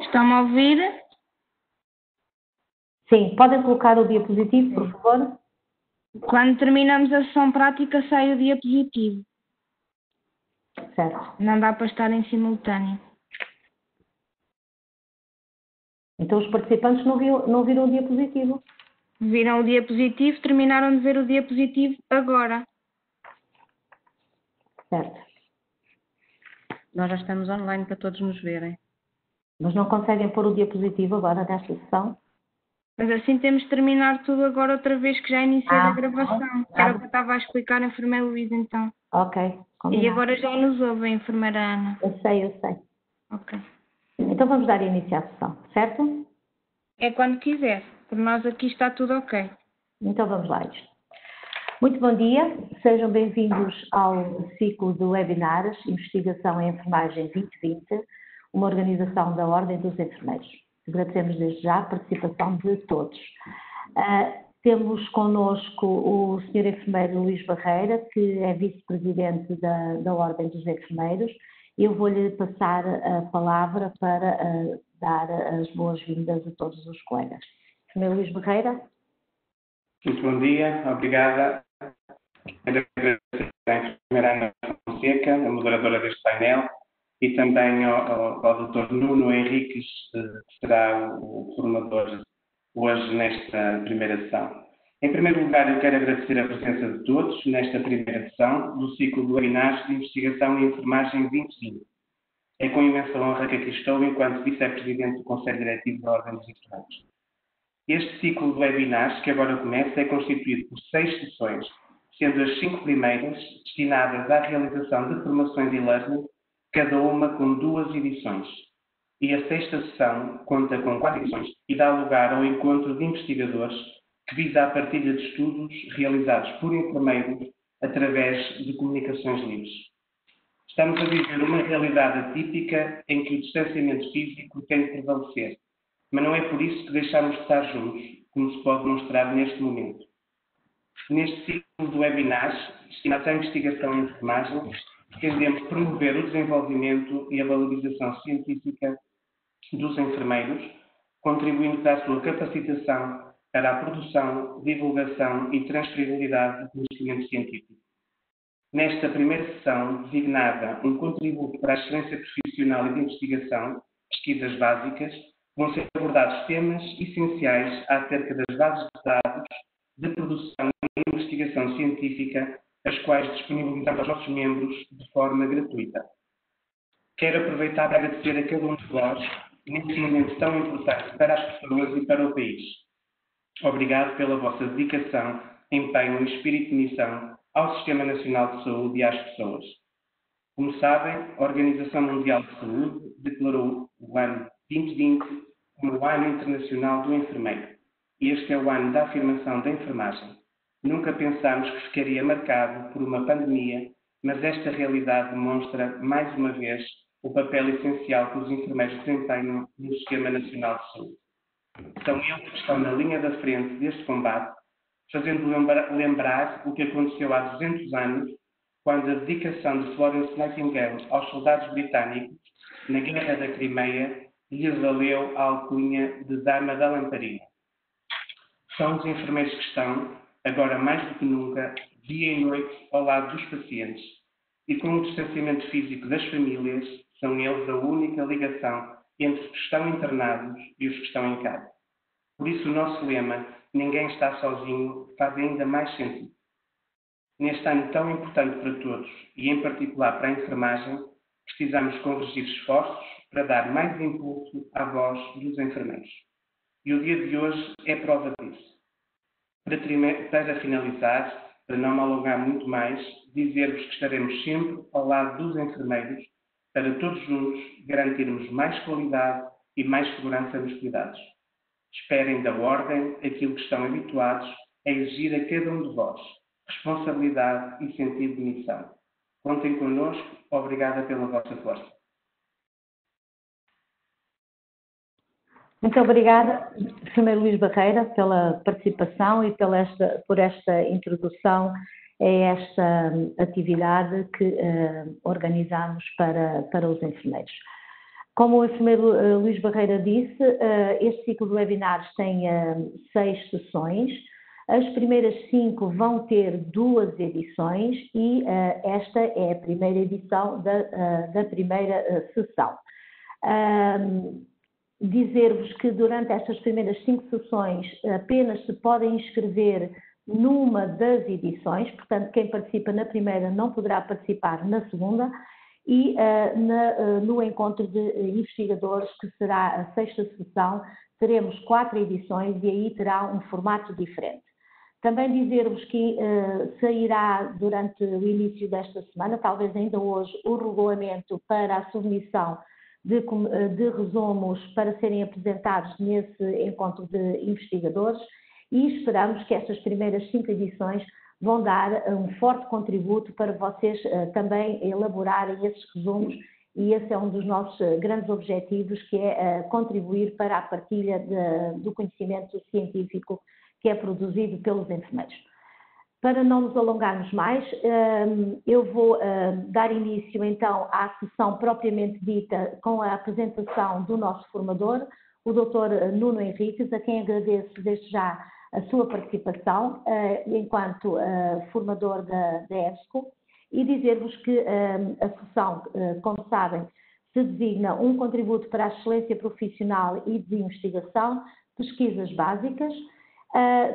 Estão-me a ouvir? Sim, podem colocar o diapositivo, por favor? Quando terminamos a sessão prática, sai o diapositivo. Certo. Não dá para estar em simultâneo. Então os participantes não viram o diapositivo? Viram o diapositivo, terminaram de ver o diapositivo agora. Certo. Nós já estamos online para todos nos verem. Mas não conseguem pôr o diapositivo agora nesta sessão? Mas assim temos de terminar tudo agora outra vez que já iniciei a gravação. Era o que eu estava a explicar à enfermeira Luísa então. Ok, combinado. E agora já nos ouve a enfermeira Ana. Eu sei. Ok. Então vamos dar início à sessão, certo? É quando quiser. Por nós aqui está tudo ok. Então vamos lá a isto. Muito bom dia, sejam bem-vindos ao ciclo de webinars Investigação em Enfermagem 2020, uma organização da Ordem dos Enfermeiros. Agradecemos desde já a participação de todos. Temos connosco o Sr. Enfermeiro Luís Barreira, que é vice-presidente da Ordem dos Enfermeiros. Eu vou-lhe passar a palavra para dar as boas-vindas a todos os colegas. Sr. Luís Barreira. Muito bom dia, obrigada. Agradecer à enfermeira Ana Fonseca, a moderadora deste painel, e também ao Dr. Nuno Henriques, que será o formador hoje nesta primeira sessão. Em primeiro lugar, eu quero agradecer a presença de todos nesta primeira sessão do ciclo de webinars de Investigação em Enfermagem 2020. É com imensa honra que aqui estou enquanto vice-presidente do Conselho Diretivo da Ordem dos Enfermeiros. Este ciclo de webinars, que agora começa, é constituído por 6 sessões, sendo as 5 primeiras destinadas à realização de formações e learning, cada uma com 2 edições. E a 6ª sessão conta com 4 edições e dá lugar ao encontro de investigadores que visa a partilha de estudos realizados por enfermeiros através de comunicações livres. Estamos a viver uma realidade atípica em que o distanciamento físico tem de prevalecer, mas não é por isso que deixamos de estar juntos, como se pode mostrar neste momento. Neste ciclo de webinars, destinados à investigação em enfermagem, pretendemos promover o desenvolvimento e a valorização científica dos enfermeiros, contribuindo para a sua capacitação para a produção, divulgação e transferibilidade do conhecimento científico. Nesta primeira sessão, designada um contributo para a excelência profissional e de investigação, pesquisas básicas, vão ser abordados temas essenciais acerca das bases de dados de produção e investigação científica, as quais disponibilizamos aos nossos membros de forma gratuita. Quero aproveitar para agradecer a cada um de vós neste momento tão importante para as pessoas e para o país. Obrigado pela vossa dedicação, empenho e espírito de missão ao Sistema Nacional de Saúde e às pessoas. Como sabem, a Organização Mundial de Saúde declarou o ano 2020 como o Ano Internacional do Enfermeiro. E este é o ano da afirmação da enfermagem. Nunca pensámos que ficaria marcado por uma pandemia, mas esta realidade demonstra, mais uma vez, o papel essencial que os enfermeiros desempenham no Sistema Nacional de Saúde. São eles que estão na linha da frente deste combate, fazendo lembrar o que aconteceu há 200 anos, quando a dedicação de Florence Nightingale aos soldados britânicos na Guerra da Crimeia lhe valeu a alcunha de Dama da Lamparina. São os enfermeiros que estão, agora mais do que nunca, dia e noite ao lado dos pacientes, e com o distanciamento físico das famílias, são eles a única ligação entre os que estão internados e os que estão em casa. Por isso o nosso lema, ninguém está sozinho, faz ainda mais sentido. Neste ano tão importante para todos, e em particular para a enfermagem, precisamos convergir esforços para dar mais impulso à voz dos enfermeiros. E o dia de hoje é prova disso. Para finalizar, para não me alongar muito mais, dizer-vos que estaremos sempre ao lado dos enfermeiros para todos juntos garantirmos mais qualidade e mais segurança nos cuidados. Esperem da Ordem aquilo que estão habituados a exigir a cada um de vós: responsabilidade e sentido de missão. Contem connosco, obrigada pela vossa força. Muito obrigada, Sr. Luís Barreira, pela participação e por esta introdução a esta atividade que organizamos para os enfermeiros. Como o enfermeiro Luís Barreira disse, este ciclo de webinars tem 6 sessões. As primeiras 5 vão ter 2 edições e esta é a primeira edição da primeira sessão. Dizer-vos que durante estas primeiras 5 sessões apenas se podem inscrever numa das edições, portanto quem participa na primeira não poderá participar na segunda, e no encontro de investigadores, que será a 6ª sessão, teremos 4 edições e aí terá um formato diferente. Também dizer-vos que sairá durante o início desta semana, talvez ainda hoje, o regulamento para a submissão de resumos para serem apresentados nesse encontro de investigadores, e esperamos que estas primeiras 5 edições vão dar um forte contributo para vocês também elaborarem esses resumos, e esse é um dos nossos grandes objetivos, que é contribuir para a partilha do conhecimento científico que é produzido pelos enfermeiros. Para não nos alongarmos mais, eu vou dar início então à sessão propriamente dita, com a apresentação do nosso formador, o Dr. Nuno Henriques, a quem agradeço desde já a sua participação enquanto formador da EBSCO, e dizer-vos que a sessão, como sabem, se designa um contributo para a excelência profissional e de investigação, pesquisas básicas.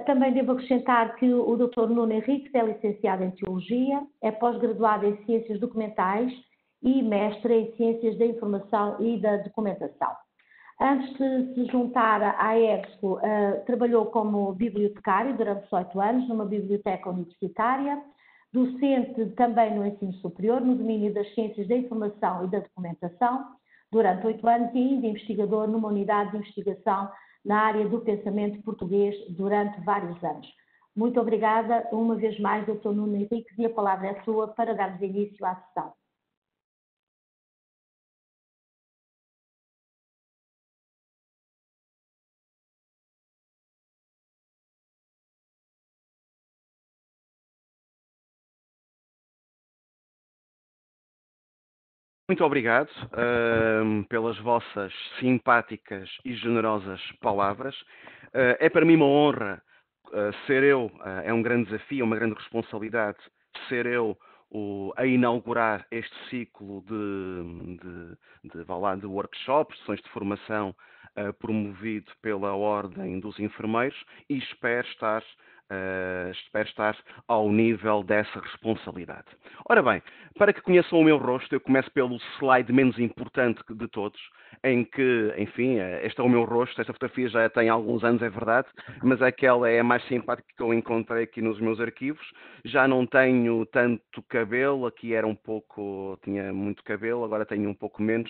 Também devo acrescentar que o Dr. Nuno Henriques é licenciado em Teologia, é pós-graduado em Ciências Documentais e mestre em Ciências da Informação e da Documentação. Antes de se juntar à EBSCO, trabalhou como bibliotecário durante 18 anos numa biblioteca universitária, docente também no ensino superior, no domínio das Ciências da Informação e da Documentação, durante 8 anos, e ainda investigador numa unidade de investigação na área do pensamento português durante vários anos. Muito obrigada, uma vez mais, Dr. Nuno Henriques, e a palavra é sua para darmos início à sessão. Muito obrigado pelas vossas simpáticas e generosas palavras. É para mim uma honra ser eu, é um grande desafio, uma grande responsabilidade, ser eu a inaugurar este ciclo de workshops, sessões de formação promovido pela Ordem dos Enfermeiros, e espero estar ao nível dessa responsabilidade. Ora bem, para que conheçam o meu rosto, eu começo pelo slide menos importante de todos, em que, enfim, este é o meu rosto. Esta fotografia já tem alguns anos, é verdade, mas aquela é a mais simpática que eu encontrei aqui nos meus arquivos. Já não tenho tanto cabelo, aqui era tinha muito cabelo, agora tenho um pouco menos,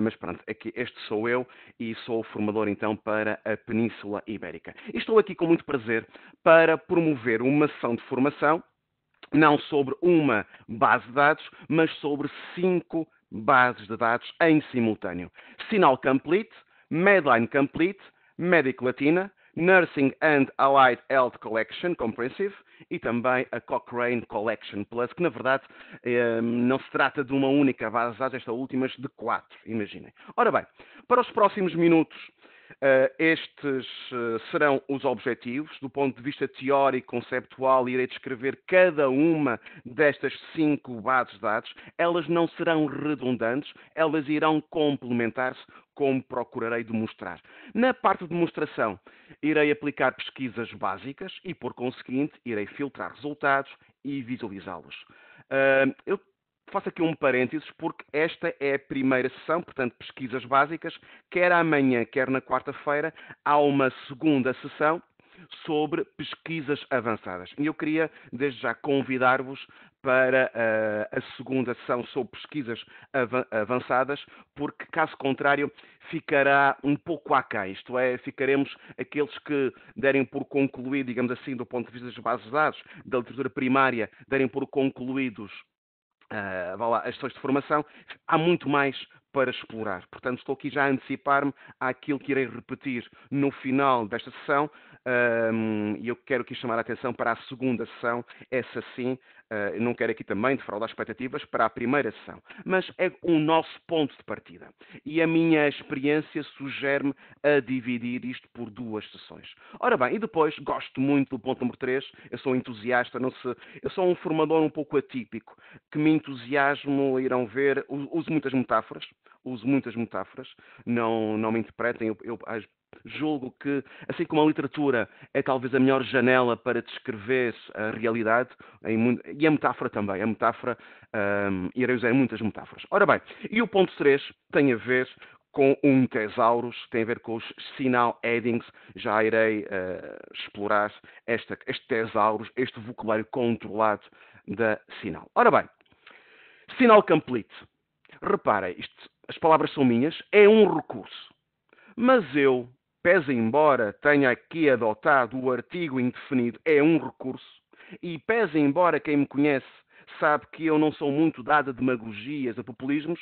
mas pronto, aqui, este sou eu e sou o formador então para a Península Ibérica. E estou aqui com muito prazer para promover uma sessão de formação, não sobre uma base de dados, mas sobre 5 bases de dados em simultâneo. Sinal Complete, Medline Complete, Medic Latina, Nursing and Allied Health Collection Comprehensive e também a Cochrane Collection Plus, que na verdade não se trata de uma única base de dados, esta última de 4, imaginem. Ora bem, para os próximos minutos, estes serão os objetivos. Do ponto de vista teórico, conceptual, irei descrever cada uma destas 5 bases de dados. Elas não serão redundantes, elas irão complementar-se, como procurarei demonstrar. Na parte de demonstração, irei aplicar pesquisas básicas e, por conseguinte, irei filtrar resultados e visualizá-los. Eu faço aqui um parênteses, porque esta é a primeira sessão, portanto, pesquisas básicas. Quer amanhã, quer na quarta-feira, há uma segunda sessão sobre pesquisas avançadas. E eu queria, desde já, convidar-vos para a segunda sessão sobre pesquisas avançadas, porque, caso contrário, ficará um pouco aquém. Isto é, ficaremos aqueles que derem por concluído, digamos assim, do ponto de vista das bases de dados, da literatura primária, derem por concluídos as sessões de formação. Há muito mais para explorar. Portanto, estou aqui já a antecipar-me àquilo que irei repetir no final desta sessão, e eu quero aqui chamar a atenção para a segunda sessão, essa sim, não quero aqui também defraudar expectativas para a primeira sessão, mas é o nosso ponto de partida. E a minha experiência sugere-me a dividir isto por 2 sessões. Ora bem, e depois gosto muito do ponto número 3, eu sou entusiasta, eu sou um formador um pouco atípico, que me entusiasmo, irão ver, uso muitas metáforas, não me interpretem, eu julgo que, assim como a literatura é talvez a melhor janela para descrever a realidade, e a metáfora também, irei usar muitas metáforas. Ora bem, e o ponto 3 tem a ver com um tesaurus, tem a ver com os sinal headings, já irei explorar este tesaurus, este vocabulário controlado da sinal. Ora bem, sinal complete. Reparem, as palavras são minhas, é um recurso. Mas eu, pese embora tenha aqui adotado o artigo indefinido, é um recurso, e pese embora quem me conhece sabe que eu não sou muito dado a demagogias, a populismos,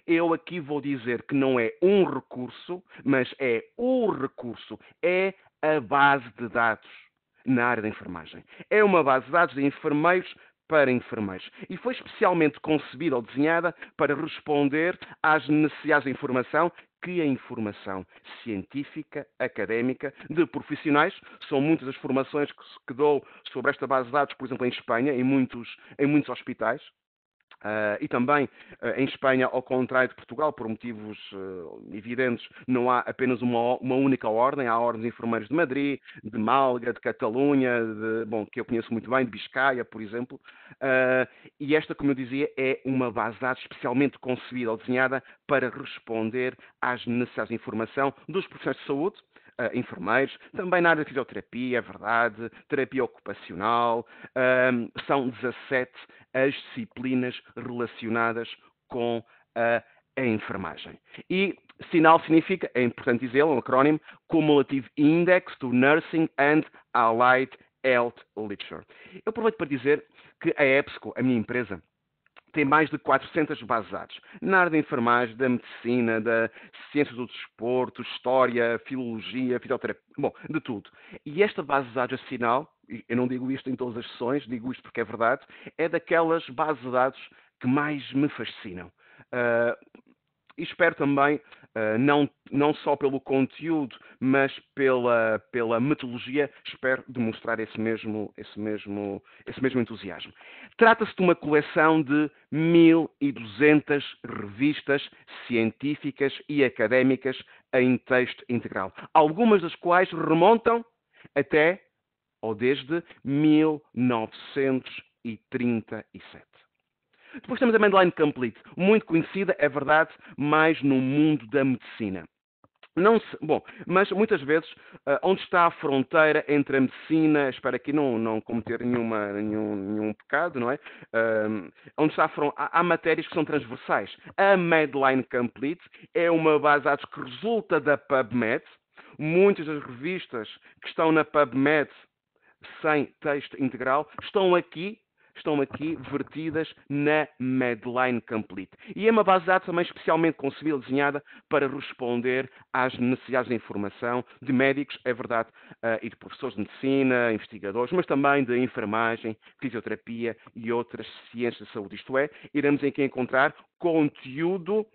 eu aqui vou dizer que não é um recurso, mas é o recurso, é a base de dados na área da enfermagem. É uma base de dados de enfermeiros para enfermeiros e foi especialmente concebida ou desenhada para responder às necessidades de informação que a informação científica, académica, de profissionais, são muitas as formações que dou sobre esta base de dados, por exemplo, em Espanha, em muitos hospitais. E também em Espanha, ao contrário de Portugal, por motivos evidentes, não há apenas uma única ordem. Há ordens de enfermeiros de Madrid, de Málaga, de Catalunha, que eu conheço muito bem, de Biscaia, por exemplo. E esta, como eu dizia, é uma base de dados especialmente concebida ou desenhada para responder às necessidades de informação dos profissionais de saúde, enfermeiros, também na área de fisioterapia, é verdade, terapia ocupacional, são 17 as disciplinas relacionadas com a enfermagem. E sinal significa, é importante dizê-lo, um acrónimo, Cumulative Index to Nursing and Allied Health Literature. Eu aproveito para dizer que a EBSCO, a minha empresa, tem mais de 400 bases de dados na área da enfermagem, da medicina, da ciência do desporto, história, filologia, fisioterapia, de tudo. E esta base de dados, sinal, eu não digo isto em todas as sessões, digo isto porque é verdade, é daquelas bases de dados que mais me fascinam. E espero também, não só pelo conteúdo, mas pela metodologia, espero demonstrar esse mesmo entusiasmo. Trata-se de uma coleção de 1200 revistas científicas e académicas em texto integral, algumas das quais remontam até ou desde 1937. Depois temos a Medline Complete, muito conhecida, é verdade, mais no mundo da medicina. Mas muitas vezes, onde está a fronteira entre a medicina, espero aqui não cometer nenhum pecado, não é? Onde está há matérias que são transversais. A Medline Complete é uma base de dados que resulta da PubMed. Muitas das revistas que estão na PubMed sem texto integral estão aqui vertidas na Medline Complete. E é uma base de dados também especialmente concebida e desenhada para responder às necessidades de informação de médicos, é verdade, e de professores de medicina, investigadores, mas também de enfermagem, fisioterapia e outras ciências de saúde. Isto é, iremos aqui encontrar conteúdo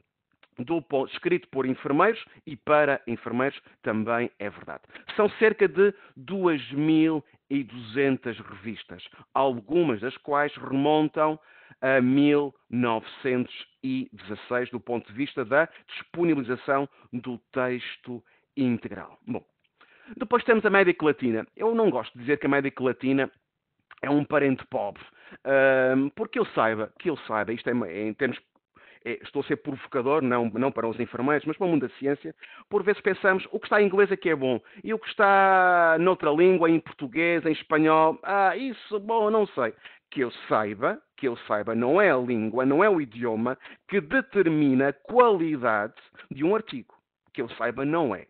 escrito por enfermeiros e para enfermeiros também é verdade. São cerca de 2200 revistas, algumas das quais remontam a 1916 do ponto de vista da disponibilização do texto integral. Depois temos a América Latina. Eu não gosto de dizer que a América Latina é um parente pobre, porque eu saiba, isto é em termos estou a ser provocador, não para os enfermeiros, mas para o mundo da ciência, por vezes pensamos o que está em inglês é que é bom, e o que está noutra língua, em português, em espanhol, isso, não sei. Que eu saiba, não é a língua, não é o idioma que determina a qualidade de um artigo. Que eu saiba, não é.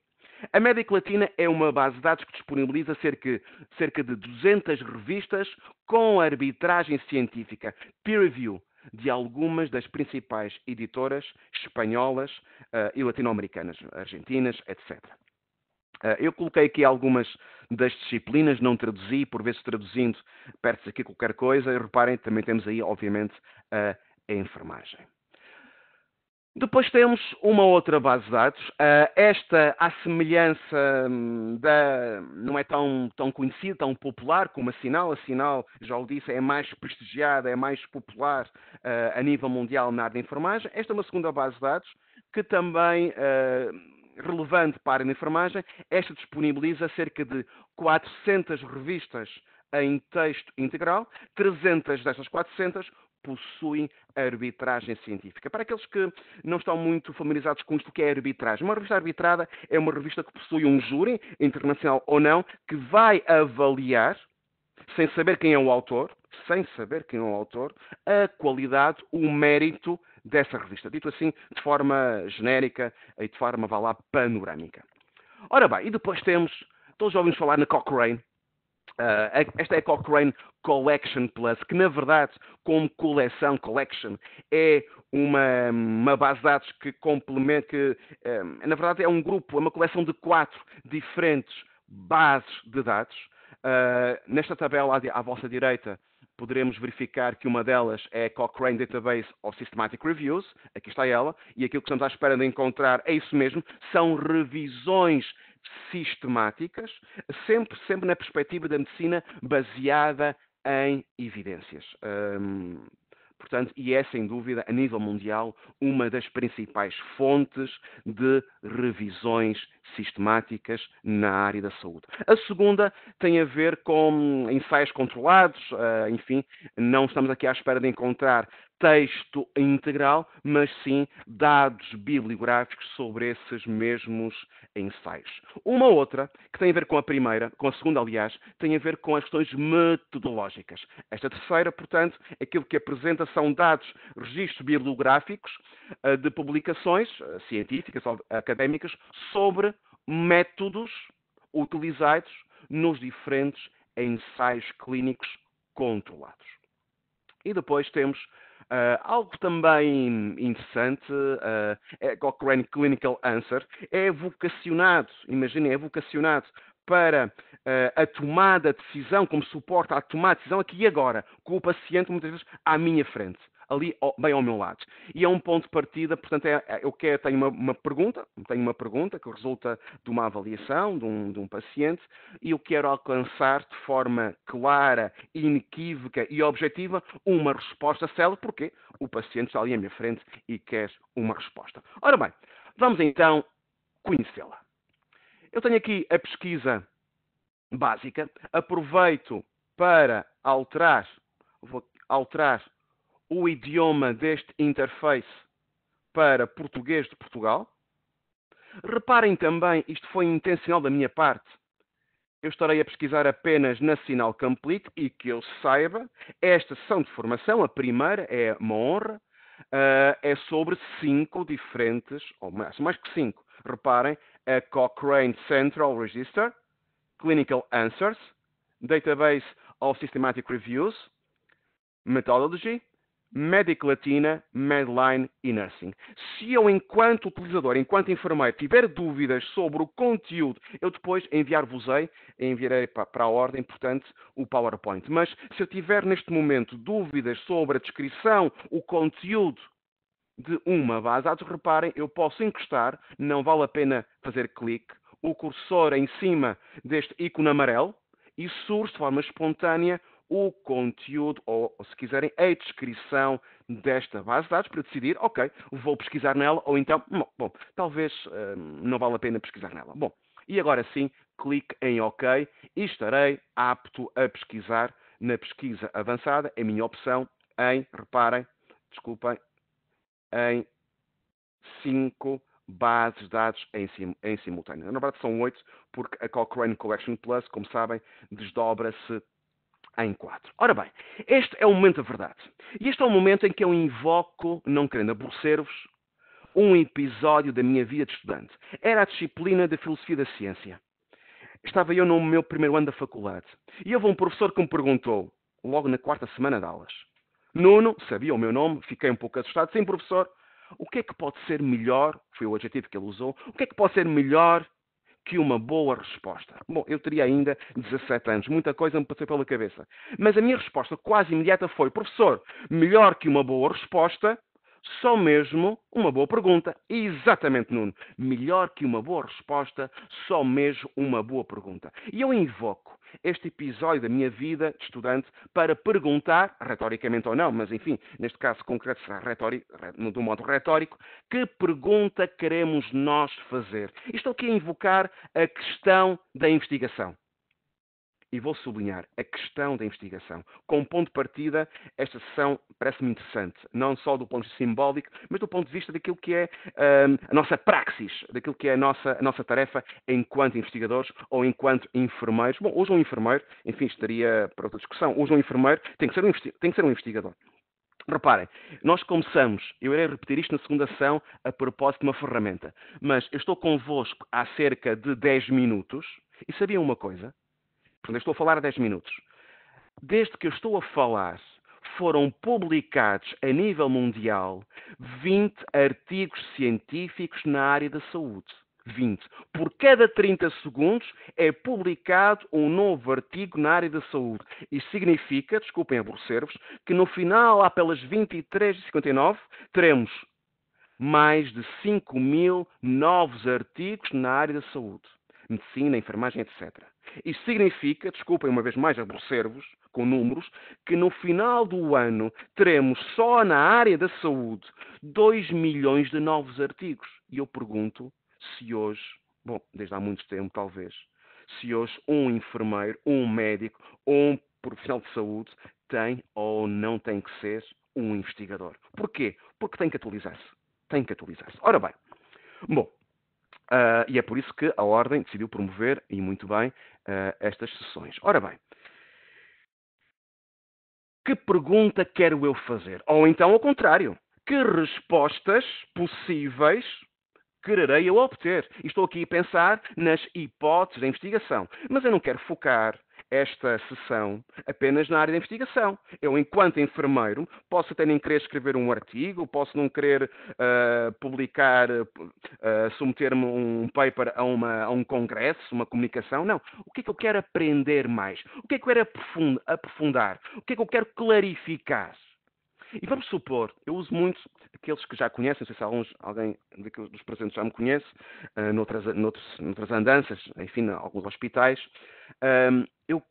A América Latina é uma base de dados que disponibiliza cerca de 200 revistas com arbitragem científica, peer review, de algumas das principais editoras espanholas e latino-americanas, argentinas, etc. Eu coloquei aqui algumas das disciplinas, não traduzi, por vezes traduzindo, perde-se aqui qualquer coisa. E reparem, também temos aí, obviamente, a enfermagem. Depois temos uma outra base de dados. Esta, à semelhança não é tão conhecida, tão popular como a Sinal. A Sinal, já o disse, é mais prestigiada, é mais popular a nível mundial na área de enfermagem. Esta é uma segunda base de dados que também, relevante para a área de enfermagem, esta disponibiliza cerca de 400 revistas em texto integral. 300 destas 400 possuem arbitragem científica. Para aqueles que não estão muito familiarizados com isto, o que é arbitragem? Uma revista arbitrada é uma revista que possui um júri, internacional ou não, que vai avaliar, sem saber quem é o autor, a qualidade, o mérito dessa revista. Dito assim, de forma genérica e de forma, vá lá, panorâmica. Ora bem, e depois temos, todos já ouvimos falar na Cochrane. Esta é a Cochrane Collection Plus, que na verdade, como coleção, collection, é uma base de dados que complementa, na verdade é um grupo, é uma coleção de 4 diferentes bases de dados. Nesta tabela à vossa direita, poderemos verificar que uma delas é a Cochrane Database of Systematic Reviews, aqui está ela, e aquilo que estamos à espera de encontrar é isso mesmo, são revisões sistemáticas, sempre na perspectiva da medicina baseada em evidências. Portanto, e é sem dúvida, a nível mundial, uma das principais fontes de revisões sistemáticas na área da saúde. A segunda tem a ver com ensaios controlados, enfim, não estamos aqui à espera de encontrar texto integral, mas sim dados bibliográficos sobre esses mesmos ensaios. Uma outra, que tem a ver com a primeira, com a segunda, aliás, tem a ver com as questões metodológicas. Esta terceira, portanto, aquilo que apresenta são dados, registros bibliográficos de publicações científicas ou académicas sobre métodos utilizados nos diferentes ensaios clínicos controlados. E depois temos algo também interessante, é Cochrane Clinical Answer, é vocacionado, imaginem, é vocacionado para a tomada de decisão, como suporte à tomada de decisão aqui e agora, com o paciente muitas vezes à minha frente, ali bem ao meu lado. E é um ponto de partida, portanto, tenho uma pergunta que resulta de uma avaliação de um paciente e eu quero alcançar de forma clara, inequívoca e objetiva uma resposta célere, porque o paciente está ali à minha frente e quer uma resposta. Ora bem, vamos então conhecê-la. Eu tenho aqui a pesquisa básica, aproveito para vou alterar o idioma deste interface para português de Portugal. Reparem também, isto foi intencional da minha parte, eu estarei a pesquisar apenas na Sinal Complete e que eu saiba, esta sessão de formação, a primeira, é uma honra, é sobre 5 diferentes, ou mais que 5, reparem, a Cochrane Central Register, Clinical Answers, Database of Systematic Reviews, Methodology, Medic-Latina, Medline e Nursing. Se eu, enquanto utilizador, enquanto enfermeiro, tiver dúvidas sobre o conteúdo, eu depois enviarei para a ordem, portanto, o PowerPoint. Mas se eu tiver neste momento dúvidas sobre a descrição, o conteúdo de uma base de dados, reparem, eu posso encostar, não vale a pena fazer clique, o cursor em cima deste ícone amarelo e surge de forma espontânea o conteúdo, ou se quiserem, a descrição desta base de dados para decidir, ok, vou pesquisar nela, ou então, bom, talvez não vale a pena pesquisar nela. Bom, e agora sim, clique em OK e estarei apto a pesquisar na pesquisa avançada, é a minha opção, em 5 bases de dados em simultâneo. Na verdade são 8, porque a Cochrane Collection Plus, como sabem, desdobra-se em 4. Ora bem, este é o momento da verdade. E este é o momento em que eu invoco, não querendo aborrecer-vos, um episódio da minha vida de estudante. Era a disciplina de Filosofia da Ciência. Estava eu no meu primeiro ano da faculdade. E houve um professor que me perguntou, logo na 4ª semana de aulas, Nuno, sabia o meu nome, fiquei um pouco assustado, sim, professor, o que é que pode ser melhor, foi o adjetivo que ele usou, o que é que pode ser melhor que uma boa resposta? Bom, eu teria ainda 17 anos, muita coisa me passou pela cabeça. Mas a minha resposta quase imediata foi: professor, melhor que uma boa resposta, só mesmo uma boa pergunta. Exatamente, Nuno. Melhor que uma boa resposta, só mesmo uma boa pergunta. E eu invoco este episódio da minha vida de estudante para perguntar, retoricamente ou não, mas enfim, neste caso concreto será de um modo retórico, que pergunta queremos nós fazer? Estou aqui a invocar a questão da investigação. E vou sublinhar a questão da investigação. Como ponto de partida, esta sessão parece-me interessante, não só do ponto de vista simbólico, mas do ponto de vista daquilo que é a nossa praxis, daquilo que é a nossa tarefa enquanto investigadores ou enquanto enfermeiros. Bom, hoje um enfermeiro, enfim, estaria para outra discussão, hoje um enfermeiro tem que ser um investigador. Reparem, nós começamos, eu irei repetir isto na segunda sessão a propósito de uma ferramenta, mas eu estou convosco há cerca de 10 minutos e sabiam uma coisa? Portanto, eu estou a falar há 10 minutos. Desde que eu estou a falar, foram publicados a nível mundial 20 artigos científicos na área da saúde. 20. Por cada 30 segundos é publicado um novo artigo na área da saúde. Isso significa, desculpem aborrecer-vos, que no final, lá pelas 23h59, teremos mais de 5.000 novos artigos na área da saúde. Medicina, enfermagem, etc. Isso significa, desculpem uma vez mais aborrecer-vos com números, que no final do ano teremos só na área da saúde 2 milhões de novos artigos. E eu pergunto se hoje, bom, desde há muito tempo talvez, se hoje um enfermeiro, um médico ou um profissional de saúde tem ou não tem que ser um investigador. Porquê? Porque tem que atualizar-se. Tem que atualizar-se. Ora bem, bom, e é por isso que a Ordem decidiu promover, e muito bem, estas sessões. Ora bem, que pergunta quero eu fazer? Ou então, ao contrário, que respostas possíveis quererei eu obter? E estou aqui a pensar nas hipóteses da investigação. Mas eu não quero focar esta sessão apenas na área da investigação. Eu, enquanto enfermeiro, posso até nem querer escrever um artigo, posso não querer publicar, submeter-me um paper a um congresso, uma comunicação. Não. O que é que eu quero aprender mais? O que é que eu quero aprofundar? O que é que eu quero clarificar? E vamos supor, eu uso muito aqueles que já conhecem, não sei se alguém dos presentes já me conhece, noutras andanças, enfim, em alguns hospitais, eu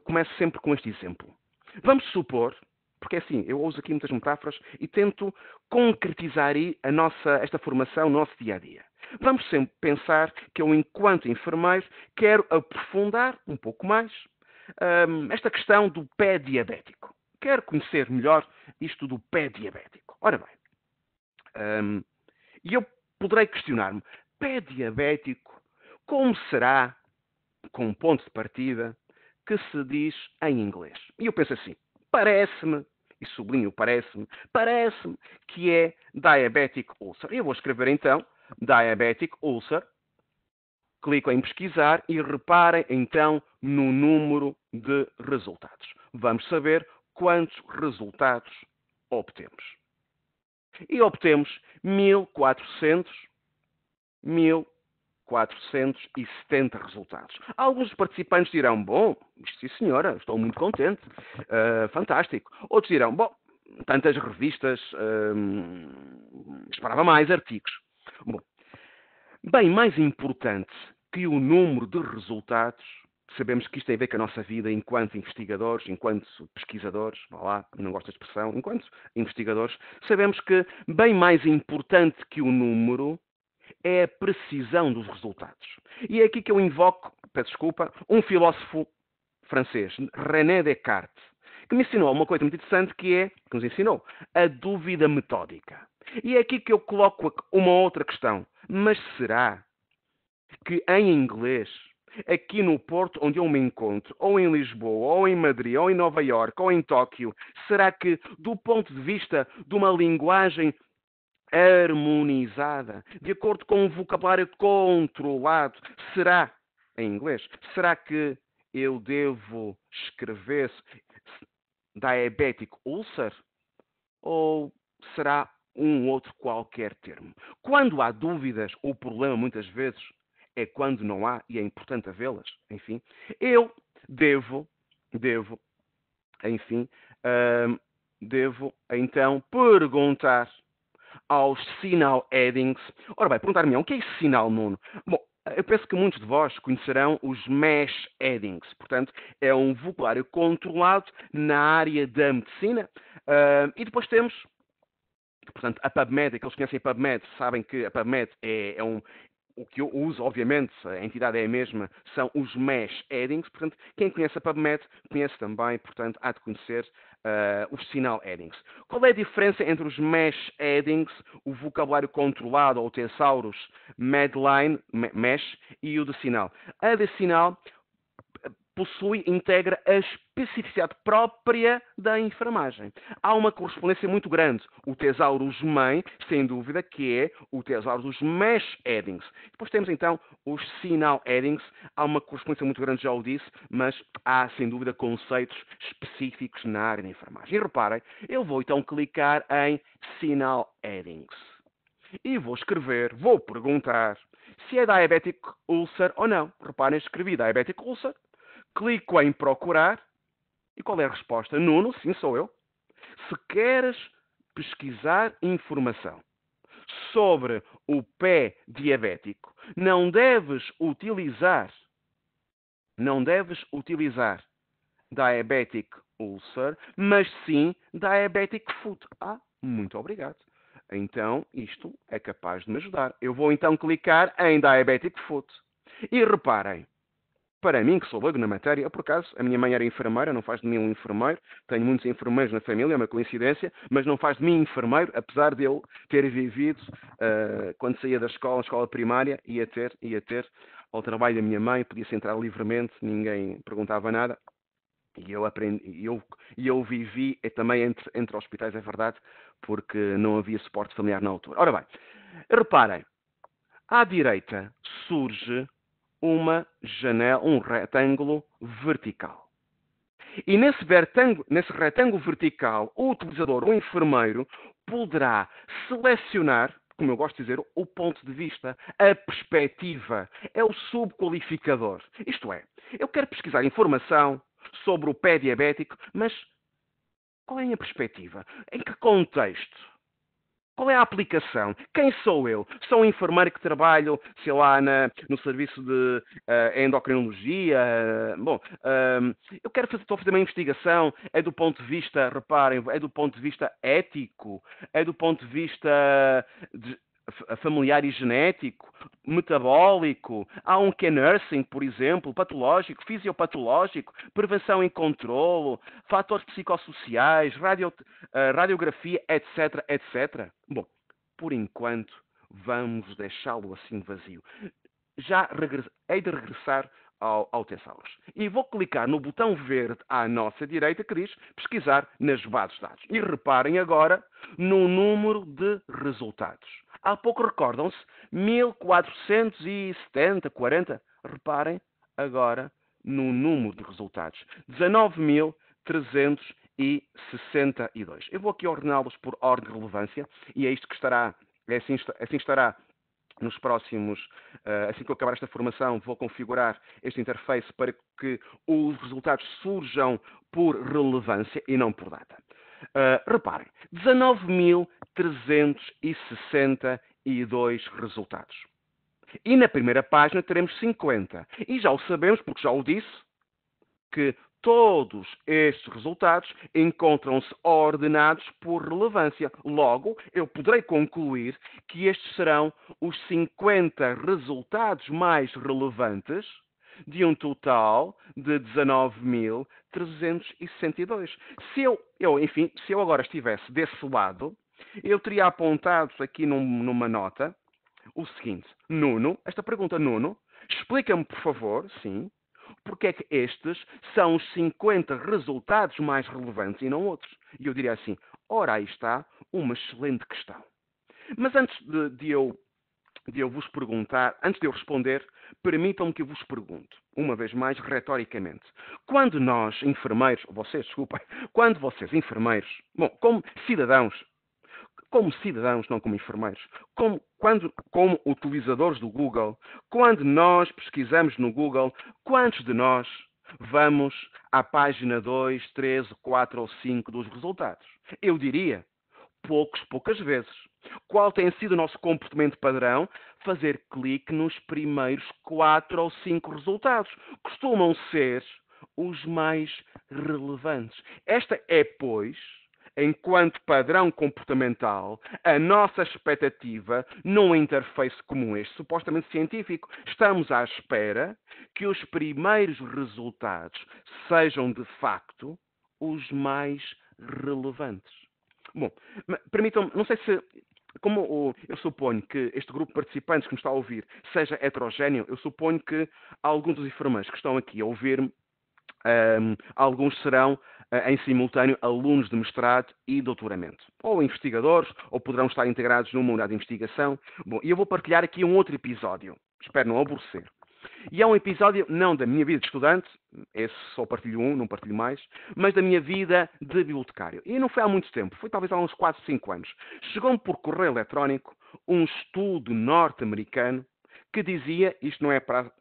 começo sempre com este exemplo. Vamos supor, porque assim, eu uso aqui muitas metáforas e tento concretizar esta formação no nosso dia-a-dia. Vamos sempre pensar que eu, enquanto enfermeiro, quero aprofundar um pouco mais esta questão do pé diabético. Quero conhecer melhor isto do pé diabético. Ora bem, e eu poderei questionar-me, pé diabético, como será, com um ponto de partida, que se diz em inglês? E eu penso assim, parece-me, e sublinho parece-me que é diabetic ulcer. Eu vou escrever então, diabetic ulcer, clico em pesquisar e reparem então no número de resultados. Vamos saber quantos resultados obtemos. E obtemos 1.470 resultados. Alguns participantes dirão, bom, isto sim senhora, estou muito contente, fantástico. Outros dirão, bom, tantas revistas, esperava mais artigos. Bom, bem mais importante que o número de resultados, sabemos que isto tem a ver com a nossa vida enquanto investigadores, enquanto pesquisadores, vá lá, não gosto da expressão, enquanto investigadores, sabemos que bem mais importante que o número é a precisão dos resultados. E é aqui que eu invoco, peço desculpa, um filósofo francês, René Descartes, que me ensinou uma coisa muito interessante que nos ensinou, a dúvida metódica. E é aqui que eu coloco uma outra questão. Mas será que em inglês, aqui no Porto, onde eu me encontro, ou em Lisboa, ou em Madrid, ou em Nova Iorque, ou em Tóquio, será que, do ponto de vista de uma linguagem harmonizada, de acordo com um vocabulário controlado, será em inglês? Será que eu devo escrever diabetic ulcer? Ou será um outro qualquer termo? Quando há dúvidas, o problema muitas vezes é quando não há e é importante havê-las. Enfim, eu devo, enfim, devo então perguntar aos sinal headings. Ora bem, perguntar-me, o que é esse sinal, Nuno? Bom, eu penso que muitos de vós conhecerão os mesh headings. Portanto, é um vocabulário controlado na área da medicina. E depois temos, portanto, a PubMed. Aqueles que conhecem a PubMed sabem que a PubMed o que eu uso, obviamente, a entidade é a mesma, são os mesh headings. Portanto, quem conhece a PubMed conhece também, portanto, há de conhecer os sinal headings. Qual é a diferença entre os mesh headings, o vocabulário controlado ou o thesaurus Medline, mesh, e o de sinal? A de sinal integra a especificidade própria da enfermagem. Há uma correspondência muito grande. O thesaurus mãe, sem dúvida, que é o thesaurus mesh headings. Depois temos então os sinal headings. Há uma correspondência muito grande, já o disse, mas há sem dúvida conceitos específicos na área da enfermagem. E reparem, eu vou então clicar em sinal headings. E vou perguntar se é diabetic ulcer ou não. Reparem, escrevi diabetic ulcer. Clico em procurar. E qual é a resposta? Nuno, sim, sou eu. Se queres pesquisar informação sobre o pé diabético, não deves utilizar diabetic ulcer, mas sim diabetic foot. Muito obrigado. Então, isto é capaz de me ajudar. Eu vou então clicar em diabetic foot. E reparem, para mim, que sou leigo na matéria, por acaso, a minha mãe era enfermeira, não faz de mim um enfermeiro. Tenho muitos enfermeiros na família, é uma coincidência, mas não faz de mim enfermeiro, apesar de eu ter vivido, quando saía da escola primária, ia ter ao trabalho da minha mãe, podia-se entrar livremente, ninguém perguntava nada. E eu aprendi, eu vivi também entre hospitais, é verdade, porque não havia suporte familiar na altura. Ora bem, reparem, à direita surge uma janela, um retângulo vertical. E nesse retângulo vertical, o utilizador, o enfermeiro, poderá selecionar, como eu gosto de dizer, o ponto de vista, a perspectiva, é o subqualificador. Isto é, eu quero pesquisar informação sobre o pé diabético, mas qual é a minha perspectiva? Em que contexto? Qual é a aplicação? Quem sou eu? Sou um enfermeiro que trabalho, sei lá, no serviço de endocrinologia. Estou a fazer uma investigação. É do ponto de vista, reparem, é do ponto de vista ético, é do ponto de vista familiar e genético, metabólico. Há um que é nursing, por exemplo, patológico, fisiopatológico, prevenção e controlo, fatores psicossociais, radiografia, etc, etc. Bom, por enquanto, vamos deixá-lo assim vazio. Hei de regressar ao Thesaurus. E vou clicar no botão verde à nossa direita que diz pesquisar nas bases de dados. E reparem agora no número de resultados. Há pouco recordam-se, 1470, 40. Reparem agora no número de resultados. 19.362. Eu vou aqui ordená-los por ordem de relevância e é isto que estará, assim estará nos próximos, assim que eu acabar esta formação, vou configurar este interface para que os resultados surjam por relevância e não por data. Reparem, 19.362 resultados. E na primeira página teremos 50. E já o sabemos, porque já o disse, que todos estes resultados encontram-se ordenados por relevância. Logo, eu poderei concluir que estes serão os 50 resultados mais relevantes de um total de 19.362. Se eu agora estivesse desse lado, eu teria apontado aqui numa nota o seguinte: Nuno, esta pergunta, Nuno, explica-me, por favor, sim, porque é que estes são os 50 resultados mais relevantes e não outros. E eu diria assim, ora, aí está uma excelente questão. Mas antes de eu vos perguntar, antes de eu responder, permitam-me que eu vos pergunte, uma vez mais, retoricamente. Quando nós, enfermeiros, quando vocês, enfermeiros, bom, como cidadãos, como cidadãos, não como enfermeiros, como utilizadores do Google, quando nós pesquisamos no Google, quantos de nós vamos à página 2, 3, 4 ou 5 dos resultados? Eu diria, poucas vezes. Qual tem sido o nosso comportamento padrão? Fazer clique nos primeiros 4 ou 5 resultados. Costumam ser os mais relevantes. Esta é, pois, enquanto padrão comportamental, a nossa expectativa num interface como este, supostamente científico. Estamos à espera que os primeiros resultados sejam, de facto, os mais relevantes. Bom, permitam-me, não sei se, como eu suponho que este grupo de participantes que me está a ouvir seja heterogéneo, eu suponho que alguns dos enfermeiros que estão aqui a ouvir-me, alguns serão em simultâneo alunos de mestrado e doutoramento, ou investigadores, ou poderão estar integrados numa unidade de investigação. Bom, e eu vou partilhar aqui um outro episódio, espero não aborrecer. E é um episódio não da minha vida de estudante, esse só partilho um, não partilho mais, mas da minha vida de bibliotecário. E não foi há muito tempo, foi talvez há uns 4, 5 anos. Chegou-me por correio eletrónico um estudo norte-americano que dizia, isto não é para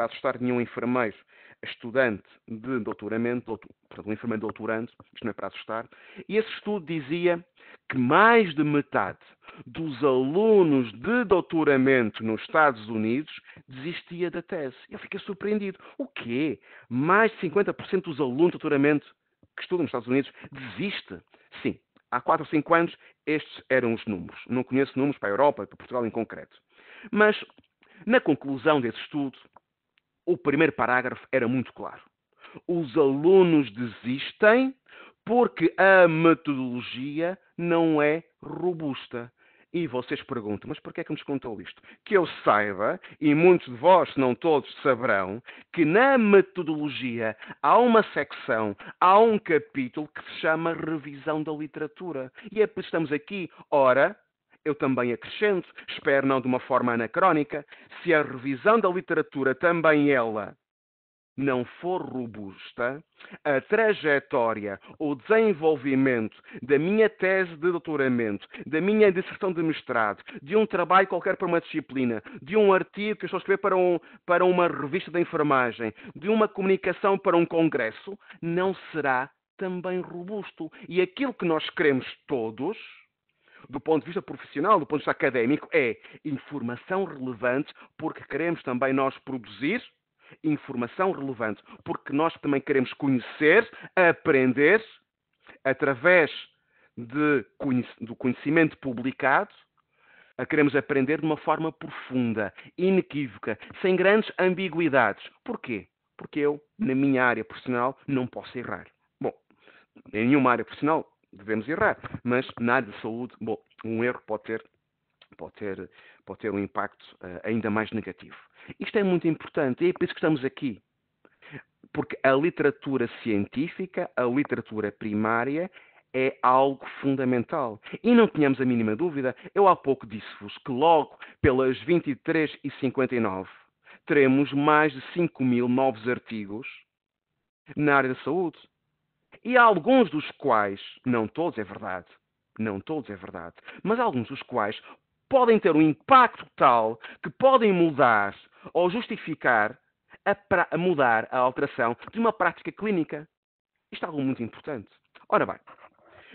assustar nenhum enfermeiro estudante de doutoramento, portanto, um enfermeiro doutorando, isto não é para assustar, e esse estudo dizia que mais de metade dos alunos de doutoramento nos Estados Unidos desistia da tese. Eu fiquei surpreendido. O quê? Mais de 50% dos alunos de doutoramento que estudam nos Estados Unidos desiste? Sim, há 4 ou 5 anos estes eram os números. Não conheço números para a Europa, para Portugal em concreto. Mas, na conclusão desse estudo, o primeiro parágrafo era muito claro. Os alunos desistem porque a metodologia não é robusta. E vocês perguntam, mas porquê é que nos contou isto? Que eu saiba, e muitos de vós, se não todos, saberão, que na metodologia há uma secção, há um capítulo que se chama Revisão da Literatura. E é por isso que estamos aqui. Ora, eu também acrescento, espero não de uma forma anacrónica, se a revisão da literatura também ela não for robusta, a trajetória, o desenvolvimento da minha tese de doutoramento, da minha dissertação de mestrado, de um trabalho qualquer para uma disciplina, de um artigo que eu estou a escrever para uma revista de enfermagem, de uma comunicação para um congresso, não será também robusto. E aquilo que nós queremos todos, do ponto de vista profissional, do ponto de vista académico, é informação relevante, porque queremos também nós produzir informação relevante, porque nós também queremos conhecer, aprender, através do conhecimento publicado, queremos aprender de uma forma profunda, inequívoca, sem grandes ambiguidades. Porquê? Porque eu, na minha área profissional, não posso errar. Bom, em nenhuma área profissional devemos errar, mas na área de saúde, bom, um erro pode ter um impacto ainda mais negativo. Isto é muito importante e é por isso que estamos aqui. Porque a literatura científica, a literatura primária, é algo fundamental. E não tenhamos a mínima dúvida, eu há pouco disse-vos que logo pelas 23h59 teremos mais de 5.000 novos artigos na área da saúde. E há alguns dos quais, não todos é verdade, mas alguns dos quais podem ter um impacto tal que podem mudar ou justificar a mudar a alteração de uma prática clínica. Isto é algo muito importante. Ora bem,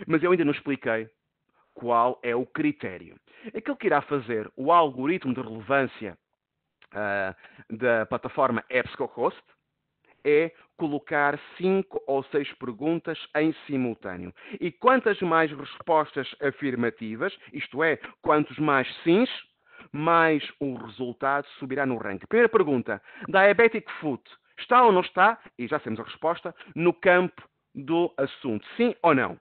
mas eu ainda não expliquei qual é o critério. Aquilo que irá fazer o algoritmo de relevância da plataforma EBSCOhost é colocar 5 ou 6 perguntas em simultâneo. E quantas mais respostas afirmativas, isto é, quantos mais sims, mais o resultado subirá no ranking. Primeira pergunta, diabetic foot, está ou não está, e já temos a resposta, no campo do assunto, sim ou não?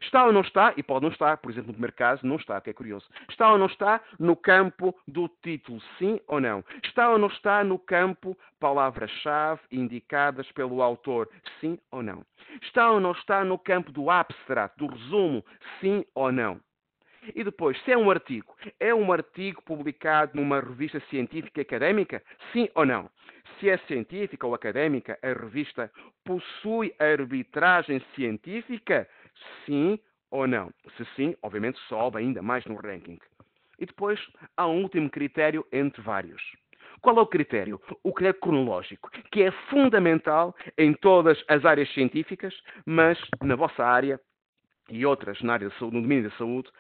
Está ou não está, e pode não estar, por exemplo, no primeiro caso, não está, que é curioso. Está ou não está no campo do título, sim ou não? Está ou não está no campo palavras-chave indicadas pelo autor, sim ou não? Está ou não está no campo do abstract, do resumo, sim ou não? E depois, se é um artigo publicado numa revista científica e académica, sim ou não? Se é científica ou académica, a revista possui arbitragem científica, sim ou não? Se sim, obviamente sobe ainda mais no ranking. E depois há um último critério entre vários. Qual é o critério? O critério cronológico, que é fundamental em todas as áreas científicas, mas na vossa área e outras na área da saúde, no domínio da saúde,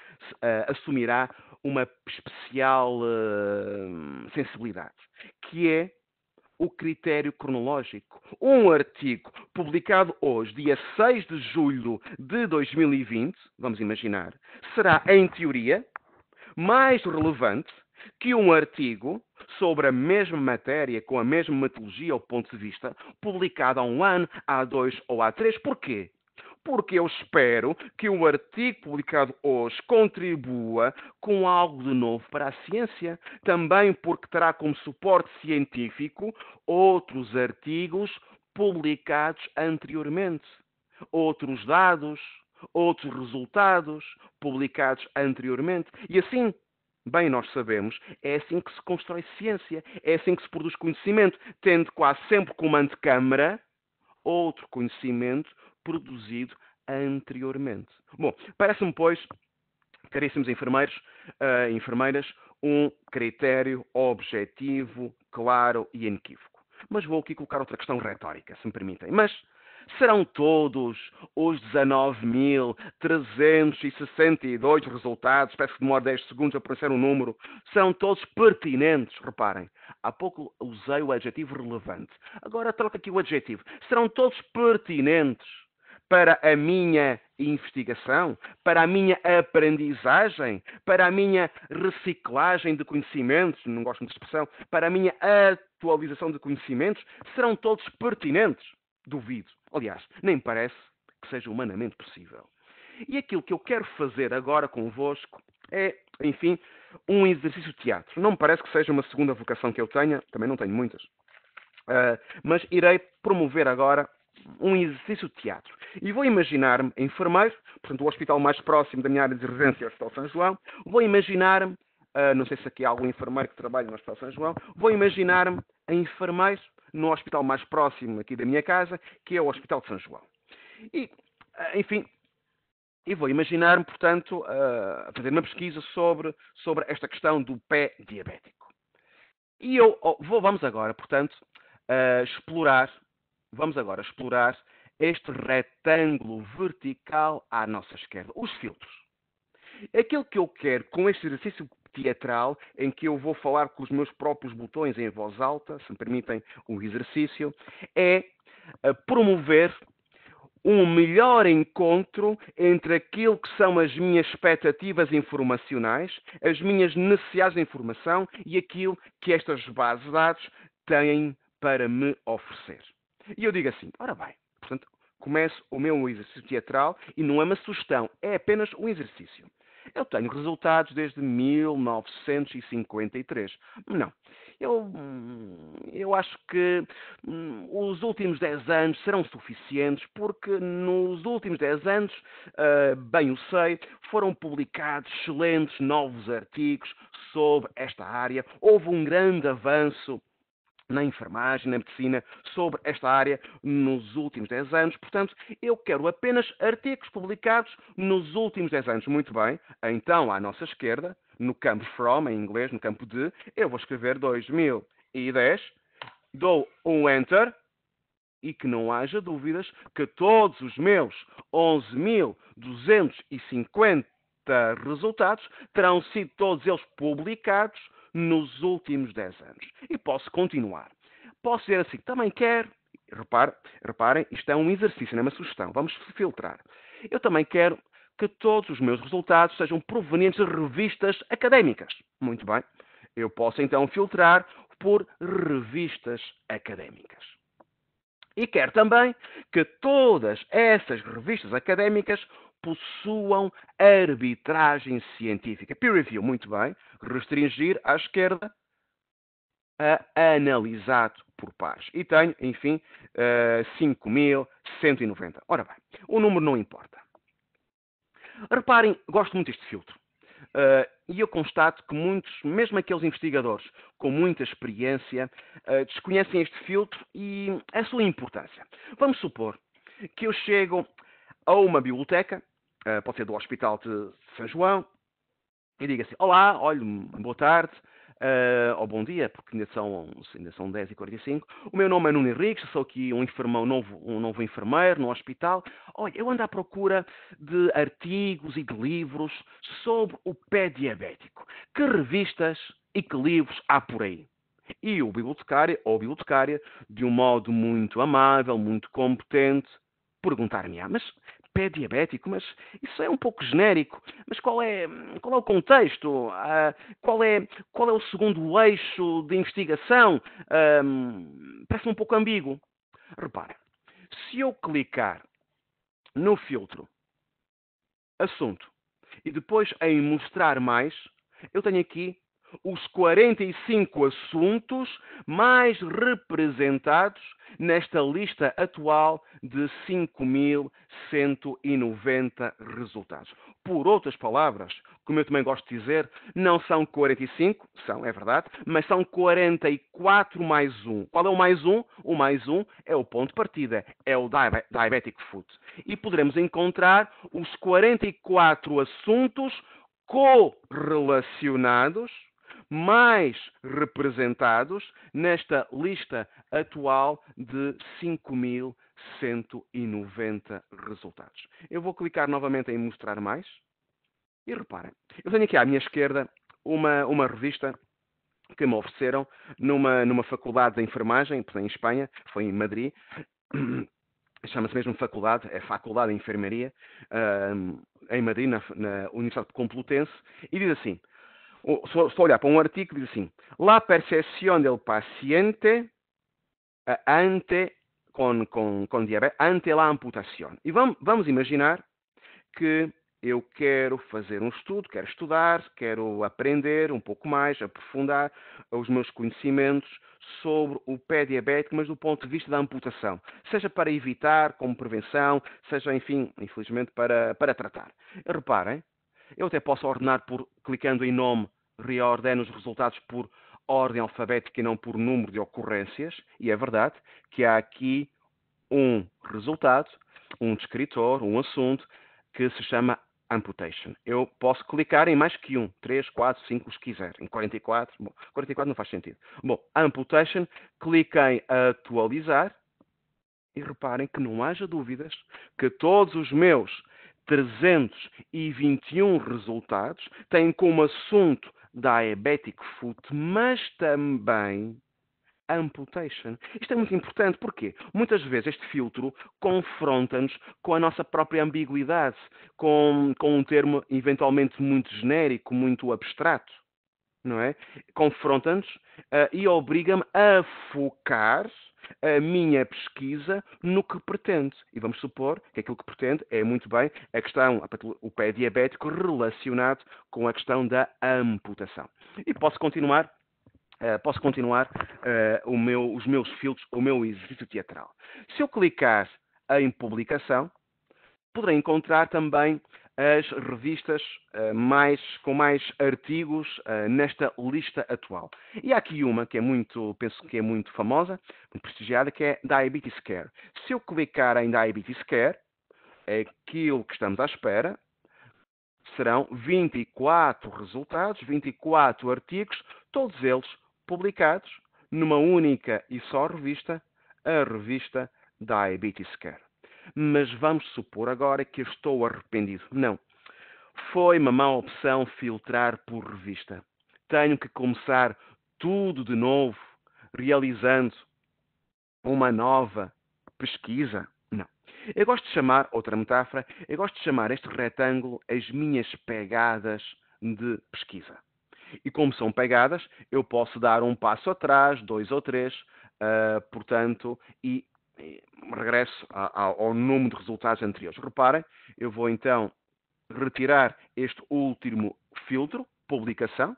assumirá uma especial sensibilidade, que é o critério cronológico. Um artigo publicado hoje, dia 6 de julho de 2020, vamos imaginar, será, em teoria, mais relevante que um artigo sobre a mesma matéria, com a mesma metodologia ou ponto de vista, publicado há 1 ano, há 2 ou há 3. Porquê? Porque eu espero que o artigo publicado hoje contribua com algo de novo para a ciência. Também porque terá como suporte científico outros artigos publicados anteriormente, outros dados, outros resultados publicados anteriormente. E assim, bem nós sabemos, é assim que se constrói ciência, é assim que se produz conhecimento, tendo quase sempre como antecâmara outro conhecimento produzido anteriormente. Bom, parece-me, pois, caríssimos enfermeiros, enfermeiras, um critério objetivo, claro e inequívoco. Mas vou aqui colocar outra questão retórica, se me permitem. Mas serão todos os 19.362 resultados, peço que demore 10 segundos a aparecer um número, serão todos pertinentes? Reparem, há pouco usei o adjetivo relevante. Agora troco aqui o adjetivo. Serão todos pertinentes para a minha investigação, para a minha aprendizagem, para a minha reciclagem de conhecimentos, não gosto muito de expressão, para a minha atualização de conhecimentos? Serão todos pertinentes? Duvido. Aliás, nem parece que seja humanamente possível. E aquilo que eu quero fazer agora convosco é, enfim, um exercício de teatro. Não me parece que seja uma segunda vocação que eu tenha, também não tenho muitas, mas irei promover agora um exercício de teatro. E vou imaginar-me enfermeiro, portanto o hospital mais próximo da minha área de residência é o Hospital São João, vou imaginar-me, não sei se aqui há algum enfermeiro que trabalha no Hospital São João, vou imaginar-me a enfermeiro no hospital mais próximo aqui da minha casa, que é o Hospital de São João. E, enfim, e vou imaginar-me, portanto, a fazer uma pesquisa sobre esta questão do pé diabético. E vamos agora, portanto, vamos agora explorar este retângulo vertical à nossa esquerda, os filtros. Aquilo que eu quero com este exercício teatral, em que eu vou falar com os meus próprios botões em voz alta, se me permitem um exercício, é promover um melhor encontro entre aquilo que são as minhas expectativas informacionais, as minhas necessidades de informação e aquilo que estas bases de dados têm para me oferecer. E eu digo assim, ora bem, portanto, começo o meu exercício teatral e não é uma sugestão, é apenas um exercício. Eu tenho resultados desde 1953. Não. Eu acho que os últimos 10 anos serão suficientes, porque nos últimos 10 anos, bem o sei, foram publicados excelentes novos artigos sobre esta área. Houve um grande avanço na enfermagem, na medicina, sobre esta área nos últimos 10 anos. Portanto, eu quero apenas artigos publicados nos últimos 10 anos. Muito bem. Então, à nossa esquerda, no campo from, em inglês, no campo de, eu vou escrever 2010, dou um enter e que não haja dúvidas que todos os meus 11.250 resultados terão sido todos eles publicados nos últimos 10 anos. E posso continuar. Posso dizer assim, também quero, reparem, isto é um exercício, não é uma sugestão, vamos filtrar. Eu também quero que todos os meus resultados sejam provenientes de revistas académicas. Muito bem. Eu posso então filtrar por revistas académicas. E quero também que todas essas revistas académicas possuam arbitragem científica. Peer review, muito bem. Restringir à esquerda a analisado por pares. E tenho, enfim, 5.190. Ora bem, o número não importa. Reparem, gosto muito deste filtro. E eu constato que muitos, mesmo aqueles investigadores com muita experiência, desconhecem este filtro e a sua importância. Vamos supor que eu chego a uma biblioteca pode ser do Hospital de São João, e diga assim: olá, olha, boa tarde, ou bom dia, porque ainda são 10h45. O meu nome é Nuno Henriques, sou aqui um novo enfermeiro no hospital. Olha, eu ando à procura de artigos e de livros sobre o pé diabético. Que revistas e que livros há por aí? E o bibliotecário ou bibliotecária, de um modo muito amável, muito competente, perguntar-me: mas pé diabético, mas isso é um pouco genérico. Mas qual é o contexto? Qual é o segundo eixo de investigação? Parece um pouco ambíguo. Repara, se eu clicar no filtro assunto e depois em mostrar mais, eu tenho aqui os 45 assuntos mais representados nesta lista atual de 5.190 resultados. Por outras palavras, como eu também gosto de dizer, não são 45, é verdade, mas são 44 mais 1. Qual é o mais 1? O mais 1 é o ponto de partida, é o Diabetic Foot. E poderemos encontrar os 44 assuntos correlacionados mais representados nesta lista atual de 5.190 resultados. Eu vou clicar novamente em mostrar mais e reparem, eu tenho aqui à minha esquerda uma revista que me ofereceram numa faculdade de enfermagem, em Espanha, foi em Madrid. Chama-se mesmo faculdade, é Faculdade de Enfermaria, em Madrid, na Universidade Complutense, e diz assim: estou a olhar para um artigo que diz assim: la percepción del paciente con diabetes ante la amputación. E vamos imaginar que eu quero fazer um estudo, quero estudar, quero aprender um pouco mais, aprofundar os meus conhecimentos sobre o pé diabético, mas do ponto de vista da amputação. Seja para evitar, como prevenção, seja, enfim, infelizmente, para tratar. Reparem, eu até posso ordenar clicando em nome, reordeno os resultados por ordem alfabética e não por número de ocorrências. E é verdade que há aqui um resultado, um descritor, um assunto que se chama amputation. Eu posso clicar em mais que 3, 4, 5, os quiser. Em 44, 44 não faz sentido. Bom, amputation, cliquei em atualizar e reparem que não haja dúvidas que todos os meus 321 resultados têm como assunto Diabetic Foot, mas também amputation. Isto é muito importante porque muitas vezes este filtro confronta-nos com a nossa própria ambiguidade, com um termo eventualmente muito genérico, muito abstrato, não é? Confronta-nos e obriga-me a focar a minha pesquisa no que pretende. E vamos supor que aquilo que pretende é muito bem o pé diabético relacionado com a questão da amputação. E posso continuar os meus filtros, o meu exercício teatral. Se eu clicar em publicação, poderei encontrar também as revistas com mais artigos nesta lista atual. E há aqui uma que penso que é muito famosa, muito prestigiada, que é Diabetes Care. Se eu clicar em Diabetes Care, é aquilo que estamos à espera. Serão 24 resultados, 24 artigos, todos eles publicados numa única e só revista, a revista Diabetes Care. Mas vamos supor agora que eu estou arrependido. Não. Foi uma má opção filtrar por revista. Tenho que começar tudo de novo, realizando uma nova pesquisa. Não. Eu gosto de chamar, outra metáfora, eu gosto de chamar este retângulo as minhas pegadas de pesquisa. E como são pegadas, eu posso dar um passo atrás, 2 ou 3, portanto, e regresso ao número de resultados anteriores. Reparem, eu vou então retirar este último filtro, publicação,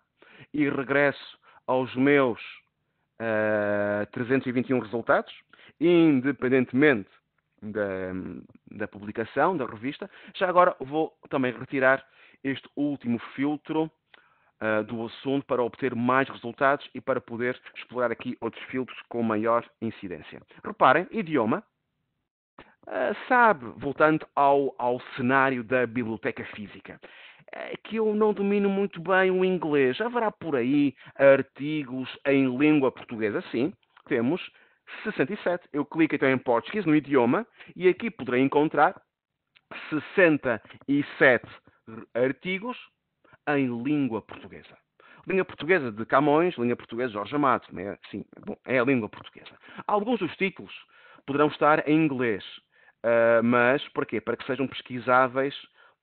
e regresso aos meus 321 resultados, independentemente da publicação, da revista. Já agora vou também retirar este último filtro do assunto para obter mais resultados e para poder explorar aqui outros filtros com maior incidência. Reparem, idioma. Sabe, voltando ao cenário da biblioteca física, que eu não domino muito bem o inglês. Haverá por aí artigos em língua portuguesa? Sim, temos 67. Eu clico então em português, no idioma, e aqui poderei encontrar 67 artigos em língua portuguesa. Língua portuguesa de Camões, língua portuguesa de Jorge Amado. Sim, bom, é a língua portuguesa. Alguns dos títulos poderão estar em inglês, mas para quê? Para que sejam pesquisáveis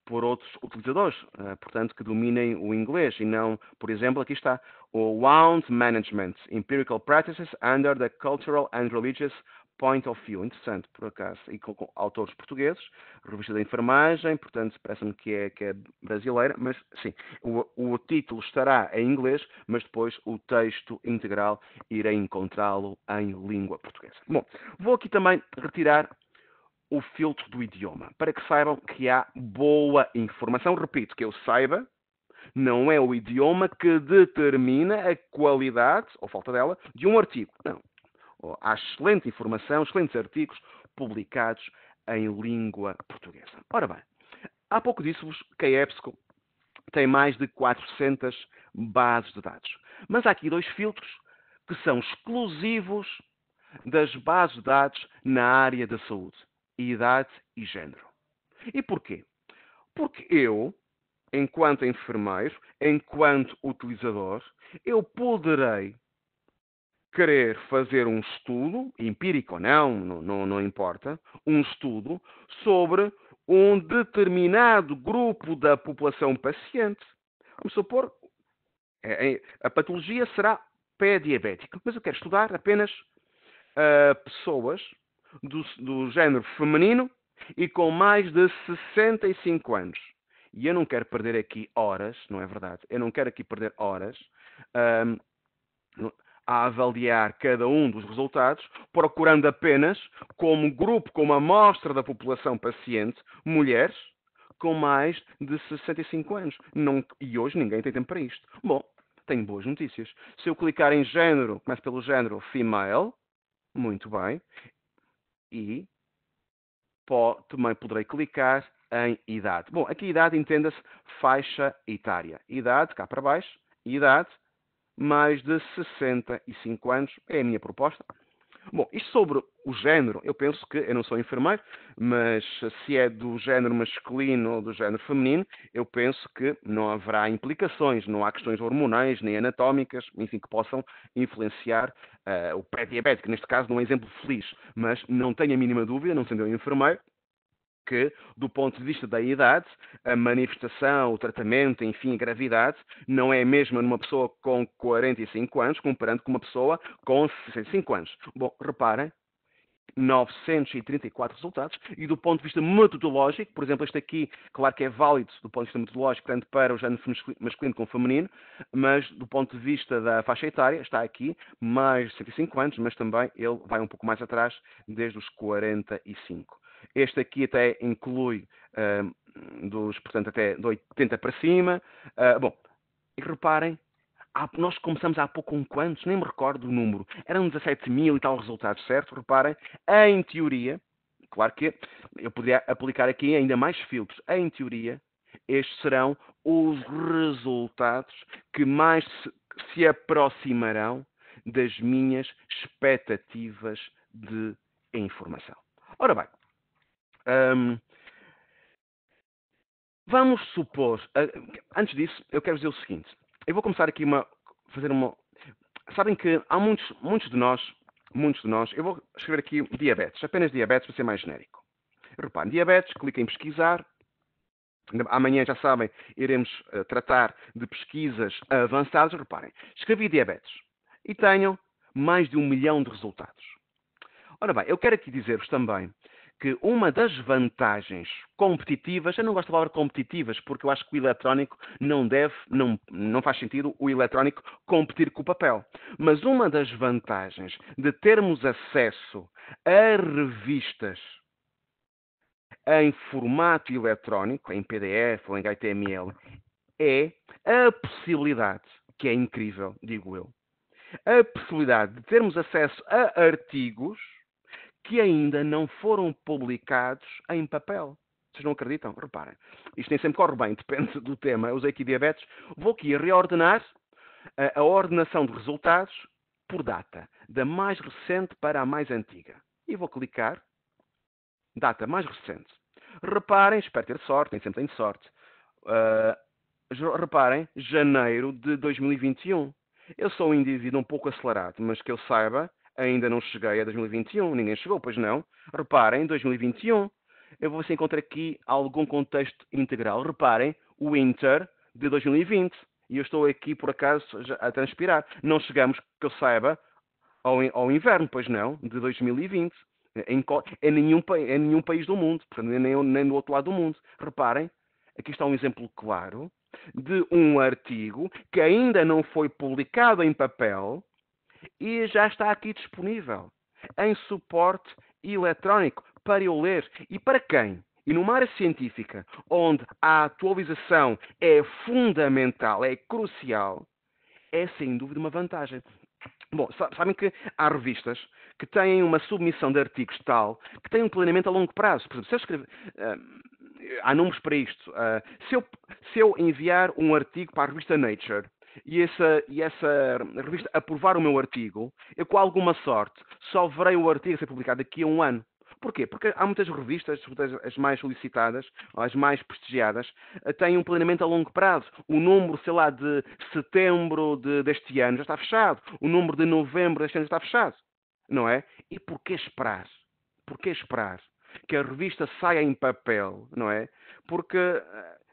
por outros utilizadores, portanto, que dominem o inglês e não, por exemplo, aqui está o Wound Management, Empirical Practices Under the Cultural and Religious Point of View. Interessante, por acaso, e com autores portugueses, revista da enfermagem, portanto, parece-me que é brasileira, mas sim, o título estará em inglês, mas depois o texto integral irei encontrá-lo em língua portuguesa. Bom, vou aqui também retirar o filtro do idioma, para que saibam que há boa informação. Repito, que eu saiba, não é o idioma que determina a qualidade, ou falta dela, de um artigo. Não. Há excelente informação, excelentes artigos publicados em língua portuguesa. Ora bem, há pouco disse-vos que a EBSCO tem mais de 400 bases de dados. Mas há aqui dois filtros que são exclusivos das bases de dados na área da saúde: idade e género. E porquê? Porque eu, enquanto enfermeiro, enquanto utilizador, eu poderei querer fazer um estudo, empírico ou não importa, um estudo sobre um determinado grupo da população paciente. Vamos supor, a patologia será pré-diabética, mas eu quero estudar apenas pessoas do género feminino e com mais de 65 anos. E eu não quero perder aqui horas, não é verdade? Eu não quero aqui perder horas a avaliar cada um dos resultados, procurando apenas, como grupo, como amostra da população paciente, mulheres com mais de 65 anos. E hoje ninguém tem tempo para isto. Bom, tenho boas notícias. Se eu clicar em género, começo pelo género female, muito bem, e também poderei clicar em idade. Bom, aqui idade entenda-se faixa etária. Idade, cá para baixo, idade, mais de 65 anos, é a minha proposta. Bom, isto sobre o género, eu penso que, eu não sou enfermeiro, mas se é do género masculino ou do género feminino, eu penso que não haverá implicações, não há questões hormonais nem anatómicas, enfim, que possam influenciar o pré-diabético. Neste caso, não é um exemplo feliz, mas não tenho a mínima dúvida, não sendo eu enfermeiro, que, do ponto de vista da idade, a manifestação, o tratamento, enfim, a gravidade, não é a mesma numa pessoa com 45 anos, comparando com uma pessoa com 65 anos. Bom, reparem, 934 resultados, e do ponto de vista metodológico, por exemplo, este aqui, claro que é válido do ponto de vista metodológico, tanto para o género masculino como feminino, mas do ponto de vista da faixa etária, está aqui mais de 65 anos, mas também ele vai um pouco mais atrás, desde os 45. Este aqui até inclui portanto, até de 80 para cima. Bom, e reparem, nós começamos há pouco com quantos? Nem me recordo o número. Eram 17 mil e tal resultados, certo? Reparem, em teoria, claro que eu poderia aplicar aqui ainda mais filtros. Em teoria, estes serão os resultados que mais se aproximarão das minhas expectativas de informação. Ora bem, vamos supor, antes disso, eu quero dizer o seguinte. Eu vou começar aqui sabem que há muitos de nós, eu vou escrever aqui diabetes, apenas diabetes para ser mais genérico. Reparem, diabetes, cliquem em pesquisar. Amanhã, já sabem, iremos tratar de pesquisas avançadas. Reparem, escrevi diabetes e tenho mais de 1 milhão de resultados. Ora bem, eu quero aqui dizer-vos também que uma das vantagens competitivas, eu não gosto da palavra competitivas, porque eu acho que o eletrónico não faz sentido o eletrónico competir com o papel. Mas uma das vantagens de termos acesso a revistas em formato eletrónico, em PDF ou em HTML, é a possibilidade, que é incrível, digo eu, a possibilidade de termos acesso a artigos que ainda não foram publicados em papel. Vocês não acreditam? Reparem. Isto nem sempre corre bem, depende do tema. Eu usei aqui diabetes. Vou aqui reordenar a ordenação de resultados por data, da mais recente para a mais antiga. E vou clicar. Data mais recente. Reparem, espero ter sorte, nem sempre tenho sorte. Reparem, janeiro de 2021. Eu sou um indivíduo um pouco acelerado, mas que eu saiba, ainda não cheguei a 2021. Ninguém chegou, pois não. Reparem, 2021. Eu vou ver se encontro aqui algum contexto integral. Reparem, Winter de 2020. E eu estou aqui, por acaso, a transpirar. Não chegamos, que eu saiba, ao inverno, pois não, de 2020. Em nenhum país do mundo, portanto, nem do outro lado do mundo. Reparem, aqui está um exemplo claro de um artigo que ainda não foi publicado em papel e já está aqui disponível em suporte eletrónico para eu ler. E para quem? E numa área científica, onde a atualização é fundamental, é crucial, é sem dúvida uma vantagem. Bom, sabem que há revistas que têm uma submissão de artigos tal que têm um planeamento a longo prazo. Por exemplo, se eu escrever, há números para isto. Se eu enviar um artigo para a revista Nature e essa revista aprovar o meu artigo, eu, com alguma sorte, só verei o artigo a ser publicado daqui a um ano. Porquê? Porque há muitas revistas, as mais solicitadas, as mais prestigiadas, têm um planeamento a longo prazo. O número, sei lá, de setembro deste ano já está fechado. O número de novembro deste ano já está fechado. Não é? E porquê esperar? Porquê esperar que a revista saia em papel? Não é? Porque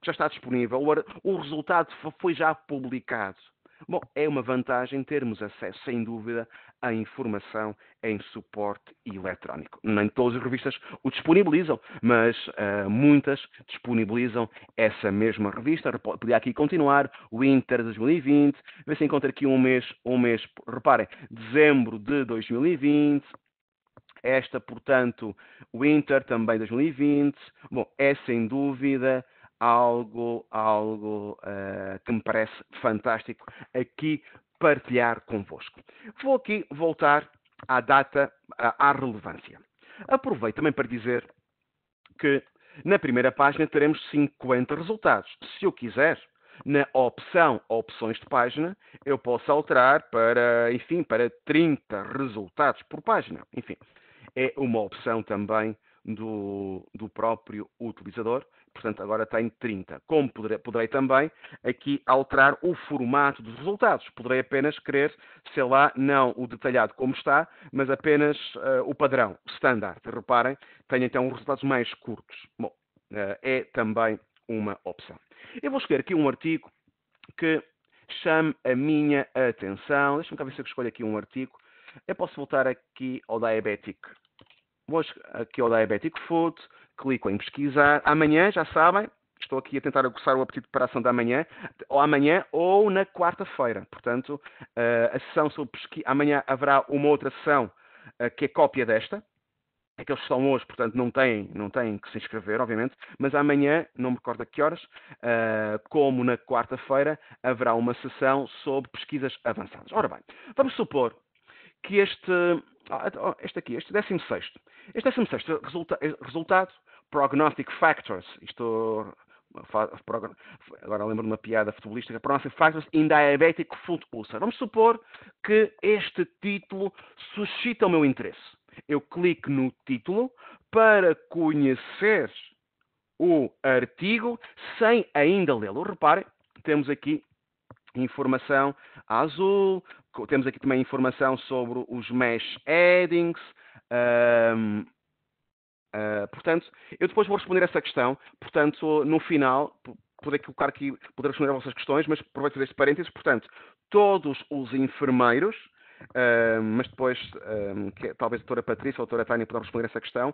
já está disponível. O resultado foi já publicado. Bom, é uma vantagem termos acesso, sem dúvida, à informação em suporte eletrónico. Nem todas as revistas o disponibilizam, mas muitas disponibilizam essa mesma revista. Podia aqui continuar, Winter 2020, ver se encontra aqui um mês, reparem, dezembro de 2020, esta, portanto, Winter também 2020. Bom, é sem dúvida algo que me parece fantástico aqui partilhar convosco. Vou aqui voltar à data, à relevância. Aproveito também para dizer que na primeira página teremos 50 resultados. Se eu quiser, na opção Opções de Página, eu posso alterar para 30 resultados por página. Enfim, é uma opção também do próprio utilizador. Portanto, agora tenho 30. Como poderei também aqui alterar o formato dos resultados. Poderei apenas querer, sei lá, não o detalhado como está, mas apenas o padrão, standard. Reparem, tenho então os resultados mais curtos. Bom, é também uma opção. Eu vou escolher aqui um artigo que chame a minha atenção. Deixa-me cá ver se eu escolho aqui um artigo. Eu posso voltar aqui ao Diabetic. Vou aqui ao Diabetic Food, clico em pesquisar. Amanhã, já sabem, estou aqui a tentar aguçar o apetite para a ação da manhã, ou amanhã ou na quarta-feira. Portanto, a sessão sobre pesquisa, amanhã haverá uma outra sessão que é cópia desta. Aqueles que estão hoje, portanto, não têm que se inscrever, obviamente, mas amanhã, não me recordo a que horas, como na quarta-feira, haverá uma sessão sobre pesquisas avançadas. Ora bem, vamos supor que este 16º. Este 16º resultado, Prognostic Factors, agora lembro de uma piada futebolística, Prognostic Factors in Diabetic Foot Ulcer. Vamos supor que este título suscita o meu interesse. Eu clico no título para conhecer o artigo sem ainda lê-lo. Reparem, temos aqui informação azul, temos aqui também informação sobre os mesh headings. Portanto, eu depois vou responder essa questão. Portanto, no final, poderei colocar aqui, poderei responder as vossas questões, mas aproveito este parênteses. Portanto, todos os enfermeiros, mas depois, talvez a doutora Patrícia ou a doutora Tânia poderão responder essa questão,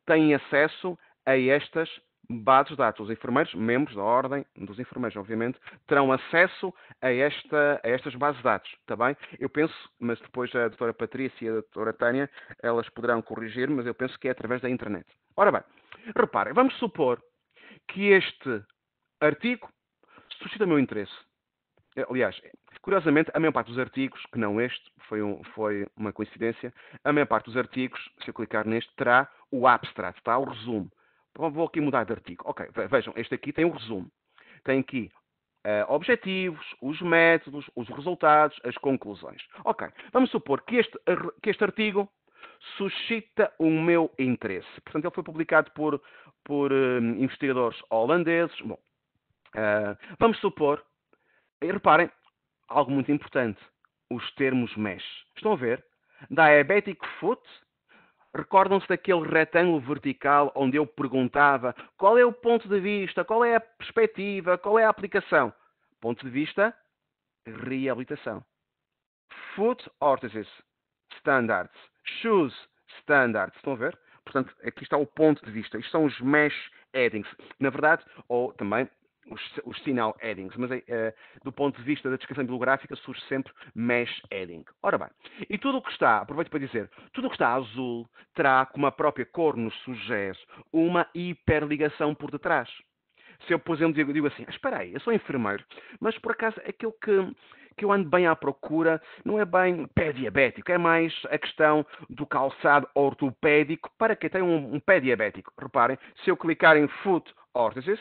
têm acesso a estas bases de dados. Os enfermeiros, membros da ordem dos enfermeiros, obviamente, terão acesso a estas bases de dados, está bem? Eu penso, mas depois a doutora Patrícia e a doutora Tânia, elas poderão corrigir, mas eu penso que é através da internet. Ora bem, reparem, vamos supor que este artigo suscita o meu interesse. Aliás, Curiosamente, a maior parte dos artigos, que não este, foi uma coincidência, a maior parte dos artigos, se eu clicar neste, terá o abstract, tá? O resumo. Vou aqui mudar de artigo. Ok, vejam, este aqui tem o resumo. Tem aqui objetivos, os métodos, os resultados, as conclusões. Ok, vamos supor que este artigo suscita o meu interesse. Portanto, ele foi publicado por investigadores holandeses. Bom, vamos supor, e reparem, algo muito importante, os termos mesh. Estão a ver? Diabetic foot. Recordam-se daquele retângulo vertical onde eu perguntava qual é o ponto de vista, qual é a perspectiva, qual é a aplicação? Ponto de vista, reabilitação. Foot orthosis, standards. Shoes, standards. Estão a ver? Portanto, aqui está o ponto de vista. Isto são os mesh headings. Na verdade, ou também os sinal headings, mas do ponto de vista da descrição bibliográfica surge sempre mesh heading. Ora bem, e tudo o que está, aproveito para dizer, tudo o que está azul terá, como a própria cor nos sugere, uma hiperligação por detrás. Se eu, por exemplo, digo assim, espera aí, eu sou enfermeiro, mas por acaso aquilo que eu ando bem à procura não é bem pé diabético, é mais a questão do calçado ortopédico para quem tem um pé diabético. Reparem, se eu clicar em foot orthosis,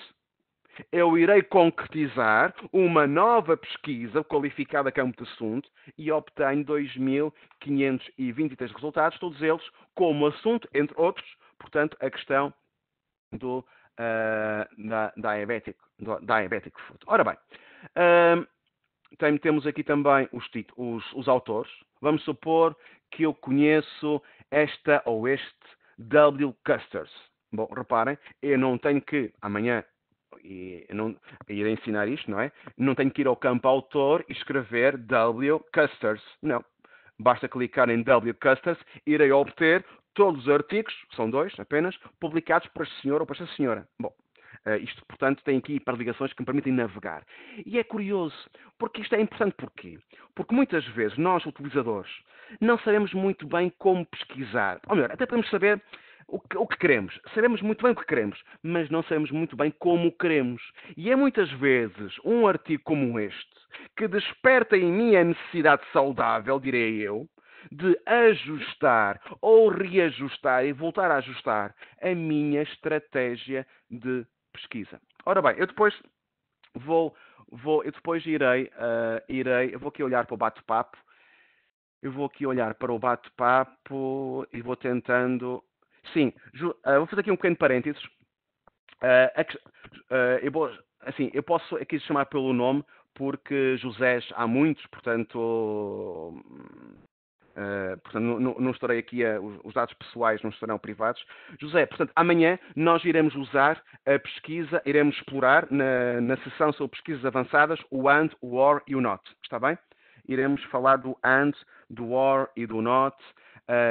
eu irei concretizar uma nova pesquisa qualificada a campo de assunto e obtenho 2.523 resultados, todos eles como assunto, entre outros, portanto, a questão do diabetic foot. Ora bem, temos aqui também os autores. Vamos supor que eu conheço esta ou este W. Custers. Bom, reparem, eu não tenho que, amanhã, irei ensinar isto, não é? Não tenho que ir ao campo autor e escrever W. Custers. Não. Basta clicar em W. Custers e irei obter todos os artigos, são 2 apenas, publicados para este senhor ou para esta senhora. Bom, isto, portanto, tem aqui hiperligações que me permitem navegar. E é curioso, porque isto é importante porquê? Porque muitas vezes nós, utilizadores, não sabemos muito bem como pesquisar. Ou melhor, até podemos saber o que queremos. Sabemos muito bem o que queremos, mas não sabemos muito bem como queremos. E é muitas vezes um artigo como este que desperta em mim a necessidade saudável, direi eu, de ajustar ou reajustar e voltar a ajustar a minha estratégia de pesquisa. Ora bem, eu depois vou aqui olhar para o bate-papo. Eu vou aqui olhar para o bate-papo e vou tentando. Sim, vou fazer aqui um pequeno parênteses. Eu posso aqui chamar pelo nome porque Josés há muitos, portanto não estarei aqui, os dados pessoais não estarão privados. José, portanto, amanhã nós iremos usar a pesquisa, iremos explorar na sessão sobre pesquisas avançadas o AND, o OR e o NOT. Está bem? Iremos falar do AND, do OR e do NOT.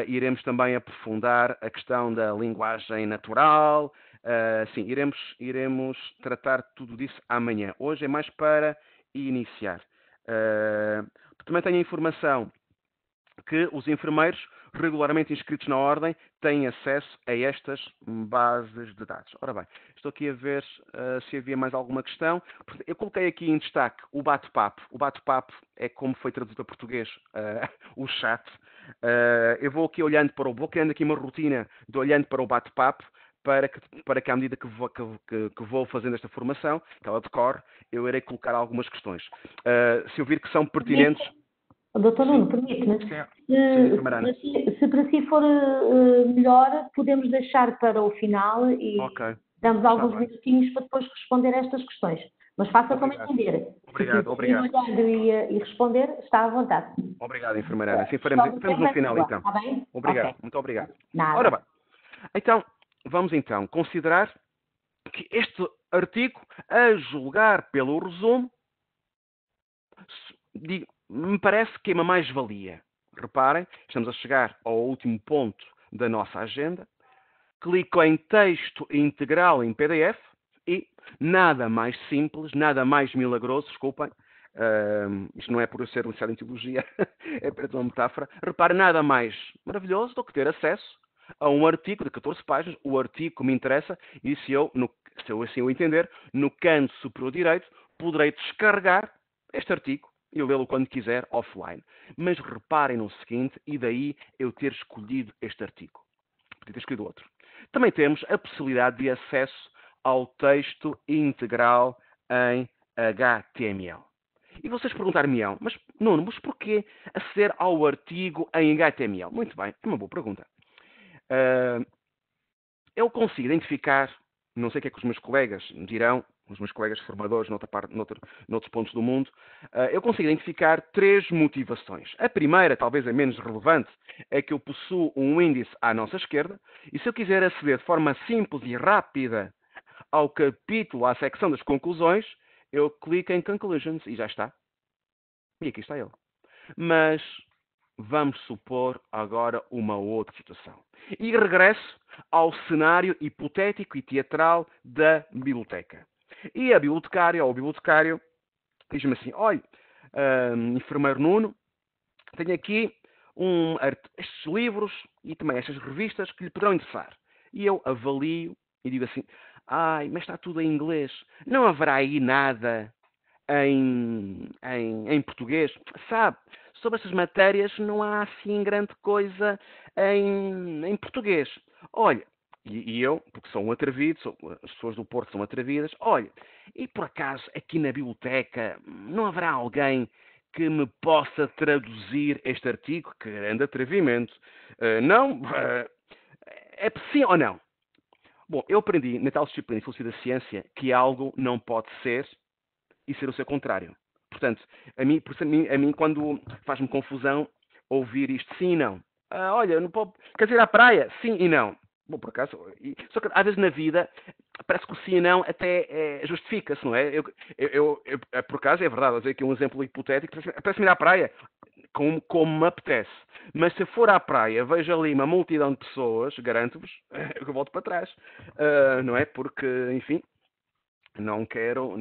Iremos também aprofundar a questão da linguagem natural. Sim, iremos tratar tudo disso amanhã. Hoje é mais para iniciar. Também tenho a informação que os enfermeiros regularmente inscritos na ordem têm acesso a estas bases de dados. Ora bem, estou aqui a ver se havia mais alguma questão. Eu coloquei aqui em destaque o bate-papo. O bate-papo é como foi traduzido para português o chat. Eu vou aqui olhando vou criando aqui uma rotina de olhando para o bate-papo para que à medida que vou fazendo esta formação, que ela decorre, eu irei colocar algumas questões. Se eu vir que são pertinentes... Doutor Nuno, permite-me. Se para si for melhor, podemos deixar para o final e damos alguns minutinhos para depois responder a estas questões. Mas faça como entender. Obrigado. Olhando e responder, está à vontade. Obrigado, enfermeira. Assim faremos no final, então. Está bem? Obrigado, Okay. muito obrigado. Nada. Ora bem, então, vamos então considerar que este artigo, a julgar pelo resumo, me parece que é uma mais-valia. Reparem, estamos a chegar ao último ponto da nossa agenda. Clico em texto integral em PDF e nada mais simples, nada mais milagroso, desculpem, isto não é por eu ser licenciado em Teologia, é apenas uma metáfora. Reparem, nada mais maravilhoso do que ter acesso a um artigo de 14 páginas, o artigo que me interessa, e se eu assim o entender, no canto superior direito, poderei descarregar este artigo e lê-lo quando quiser offline. Mas reparem no seguinte, e daí eu ter escolhido este artigo. Podia ter escolhido outro. Também temos a possibilidade de acesso ao texto integral em HTML. E vocês perguntar-me-ão, mas Nuno, mas porquê aceder ao artigo em HTML? Muito bem, é uma boa pergunta. Eu consigo identificar, não sei o que é que os meus colegas dirão, os meus colegas formadores noutros pontos do mundo, eu consigo identificar 3 motivações. A primeira, talvez a menos relevante, é que eu possuo um índice à nossa esquerda, e se eu quiser aceder de forma simples e rápida ao capítulo, à secção das conclusões, eu clico em Conclusions e já está. E aqui está ele. Mas vamos supor agora uma outra situação. E regresso ao cenário hipotético e teatral da biblioteca. E a bibliotecária ou o bibliotecário diz-me assim, olha, enfermeiro Nuno, tenho aqui estes livros e também estas revistas que lhe poderão interessar. E eu avalio e digo assim, ai, mas está tudo em inglês. Não haverá aí nada em português? Sabe, sobre essas matérias não há assim grande coisa em português. Olha, e eu, porque sou um atrevido, as pessoas do Porto são atrevidas, olha, e por acaso aqui na biblioteca não haverá alguém que me possa traduzir este artigo? Que grande atrevimento. Não? É sim ou não? Bom, eu aprendi na tal disciplina de filosofia da ciência que algo não pode ser e ser o seu contrário. Portanto, a mim quando faz-me confusão ouvir isto sim e não. Olha, não pode, quer dizer, à praia, sim e não. Bom, por acaso, só que às vezes na vida parece que o sim e não até justifica-se, não é? Por acaso, é verdade, vou dizer aqui um exemplo hipotético, parece-me ir à praia, como me apetece. Mas se for à praia, vejo ali uma multidão de pessoas, garanto-vos, eu volto para trás. Não é? Porque, enfim, não quero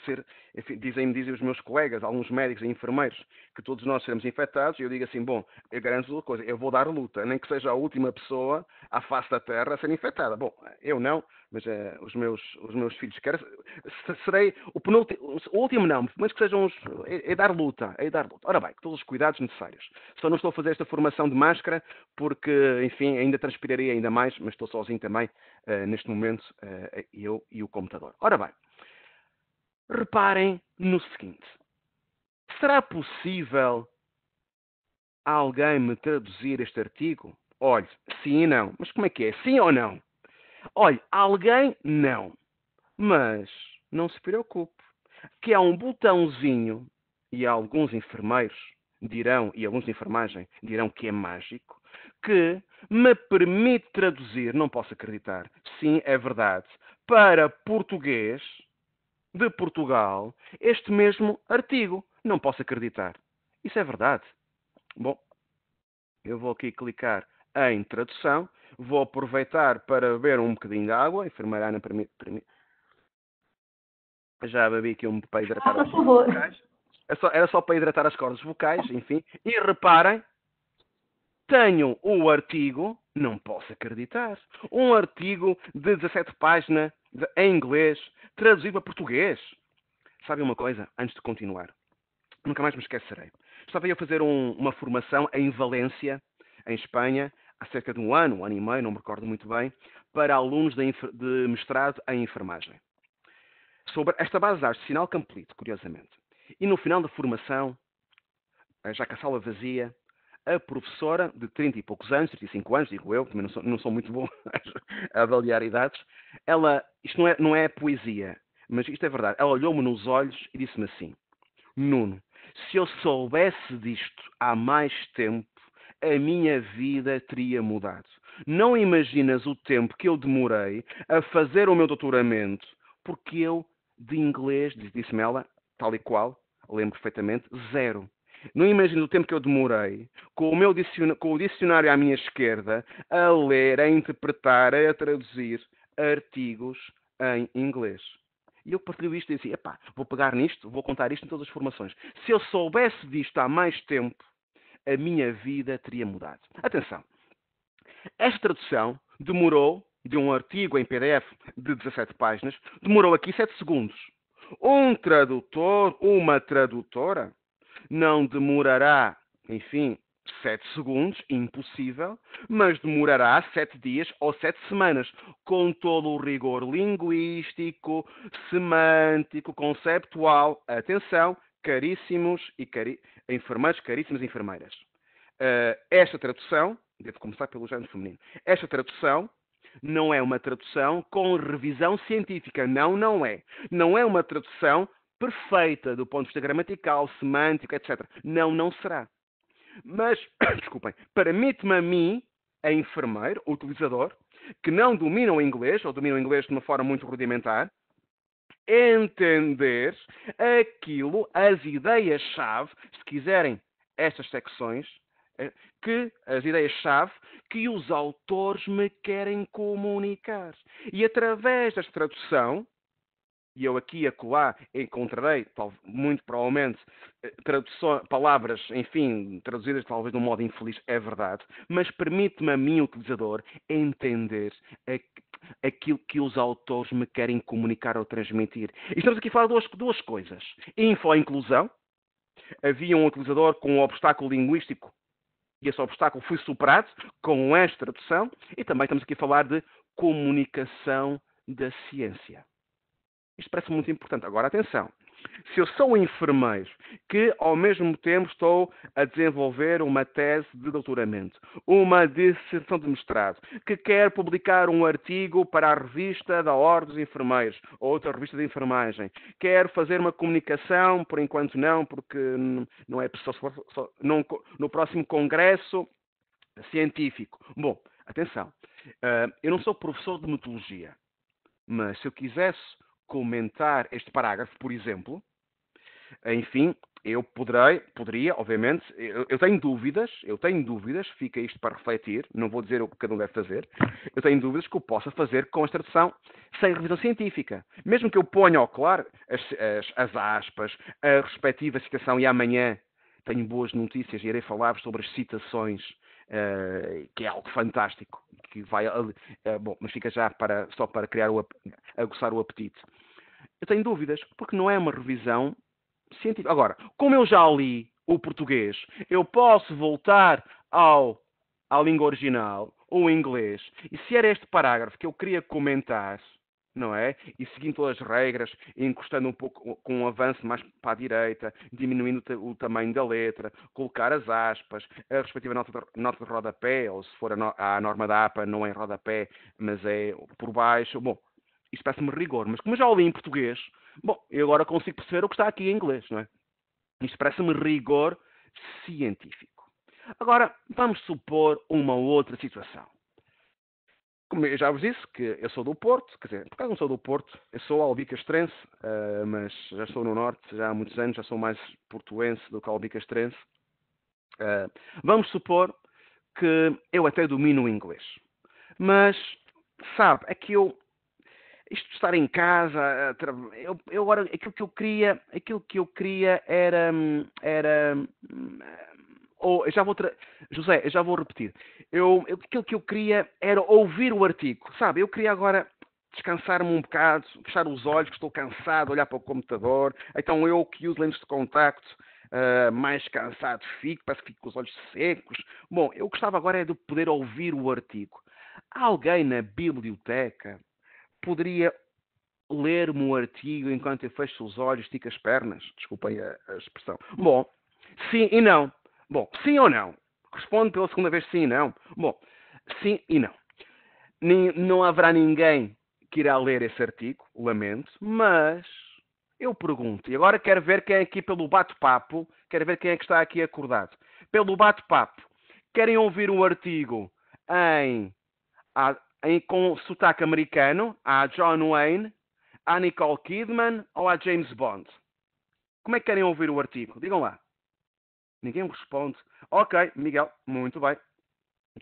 ser, enfim, dizem os meus colegas, alguns médicos e enfermeiros, que todos nós seremos infectados, e eu digo assim, bom, eu garanto uma coisa, eu vou dar luta, nem que seja a última pessoa à face da Terra a ser infectada. Bom, eu não, mas os meus filhos querem, serei o último não, mas que sejam é dar luta, Ora bem, todos os cuidados necessários. Só não estou a fazer esta formação de máscara, porque, enfim, ainda transpiraria ainda mais, mas estou sozinho também, neste momento, eu e o computador. Ora bem, reparem no seguinte. Será possível alguém me traduzir este artigo? Olhe, sim e não. Mas como é que é? Sim ou não? Olhe, alguém não. Mas não se preocupe, que há um botãozinho, e alguns enfermeiros dirão, e alguns de enfermagem dirão que é mágico, que me permite traduzir, não posso acreditar, sim, é verdade, para português de Portugal, este mesmo artigo. Não posso acreditar. Isso é verdade. Bom, eu vou aqui clicar em tradução, vou aproveitar para beber um bocadinho de água, a enfermeira Ana permite. Já bebi aqui um para hidratar as cordas vocais. Era só para hidratar as cordas vocais, enfim. E reparem, tenho o artigo, não posso acreditar, um artigo de 17 páginas em inglês, traduzido para português. Sabem uma coisa? Antes de continuar, nunca mais me esquecerei. Estava eu a fazer uma formação em Valência, em Espanha, há cerca de um ano e meio, não me recordo muito bem, para alunos de mestrado em enfermagem. Sobre esta base de dados de sinal complete, curiosamente. E no final da formação, já com a sala vazia, a professora de 30 e poucos anos, 35 anos, digo eu, também não sou muito bom a avaliar idades, isto não é poesia, mas isto é verdade. Ela olhou-me nos olhos e disse-me assim, Nuno, se eu soubesse disto há mais tempo, a minha vida teria mudado. Não imaginas o tempo que eu demorei a fazer o meu doutoramento, porque eu, de inglês, disse-me ela, tal e qual, lembro perfeitamente, 0. Não imagino o tempo que eu demorei, com o dicionário à minha esquerda, a ler, a interpretar, a traduzir artigos em inglês. E eu partilho isto e disse, vou pegar nisto, vou contar isto em todas as formações. Se eu soubesse disto há mais tempo, a minha vida teria mudado. Atenção, esta tradução demorou, de um artigo em PDF de 17 páginas, demorou aqui 7 segundos. Um tradutor, uma tradutora, não demorará, enfim, 7 segundos, impossível, mas demorará 7 dias ou 7 semanas, com todo o rigor linguístico, semântico, conceptual. Atenção, caríssimos enfermeiros, caríssimas enfermeiras. Esta tradução, devo começar pelo género feminino, esta tradução não é uma tradução com revisão científica. Não é. Não é uma tradução perfeita do ponto de vista gramatical, semântico, etc. Não será. Mas, desculpem, permite-me a mim, a enfermeiro, o utilizador, que não domina o inglês, ou domina o inglês de uma forma muito rudimentar, entender aquilo, as ideias-chave, se quiserem, estas secções, as ideias-chave que os autores me querem comunicar. E através desta tradução, e eu aqui e acolá encontrarei, muito provavelmente, palavras, enfim, traduzidas talvez de um modo infeliz, é verdade, mas permite-me a mim, utilizador, entender aquilo que os autores me querem comunicar ou transmitir. E estamos aqui a falar de duas coisas. Info-inclusão. Havia um utilizador com um obstáculo linguístico e esse obstáculo foi superado com esta tradução. E também estamos aqui a falar de comunicação da ciência. Isto parece muito importante. Agora, atenção. Se eu sou um enfermeiro que, ao mesmo tempo, estou a desenvolver uma tese de doutoramento, uma dissertação de mestrado, que quer publicar um artigo para a revista da Ordem dos Enfermeiros, ou outra revista de enfermagem, quero fazer uma comunicação, por enquanto não, porque não é só no próximo congresso científico. Bom, atenção. Eu não sou professor de metodologia, mas se eu quisesse comentar este parágrafo, por exemplo, enfim, eu poderia, obviamente, eu tenho dúvidas, fica isto para refletir, não vou dizer o que cada um deve fazer, eu tenho dúvidas que eu possa fazer com a tradução sem revisão científica. Mesmo que eu ponha ao claro as aspas, a respectiva citação, e amanhã tenho boas notícias e irei falar sobre as citações, que é algo fantástico, que vai, bom, mas fica já só para criar aguçar o apetite. Eu tenho dúvidas, porque não é uma revisão científica. Agora, como eu já li o português, eu posso voltar à língua original, o inglês, e se era este parágrafo que eu queria comentar, não é? E seguindo todas as regras, encostando um pouco com um avanço mais para a direita, diminuindo o tamanho da letra, colocar as aspas, a respectiva nota de rodapé, ou se for a norma da APA, não é em rodapé, mas é por baixo. Bom, isto parece-me rigor, mas como eu já o li em português, bom, eu agora consigo perceber o que está aqui em inglês, não é? Isto parece-me rigor científico. Agora, vamos supor uma outra situação. Como eu já vos disse, que eu sou do Porto, quer dizer, por acaso não sou do Porto, eu sou albicastrense, mas já estou no Norte já há muitos anos, já sou mais portuense do que albicastrense. Vamos supor que eu até domino o inglês. Mas, sabe, é que isto de estar em casa, eu agora, aquilo que eu queria era José, eu já vou repetir. Aquilo que eu queria era ouvir o artigo, sabe? Eu queria agora descansar-me um bocado, fechar os olhos, que estou cansado, olhar para o computador. Então eu que uso lentes de contacto, mais cansado fico, parece que fico com os olhos secos. Bom, eu gostava agora é de poder ouvir o artigo. Alguém na biblioteca poderia ler-me o artigo enquanto eu fecho os olhos, estico as pernas? Desculpem a expressão. Bom, sim e não. Bom, sim ou não? Respondo pela segunda vez sim e não. Bom, sim e não. Não haverá ninguém que irá ler esse artigo, lamento, mas eu pergunto, e agora quero ver quem é aqui pelo bate-papo, quero ver quem é que está aqui acordado. Pelo bate-papo, querem ouvir o artigo com sotaque americano, a John Wayne, a Nicole Kidman ou a James Bond? Como é que querem ouvir o artigo? Digam lá. Ninguém me responde. Ok, Miguel, muito bem.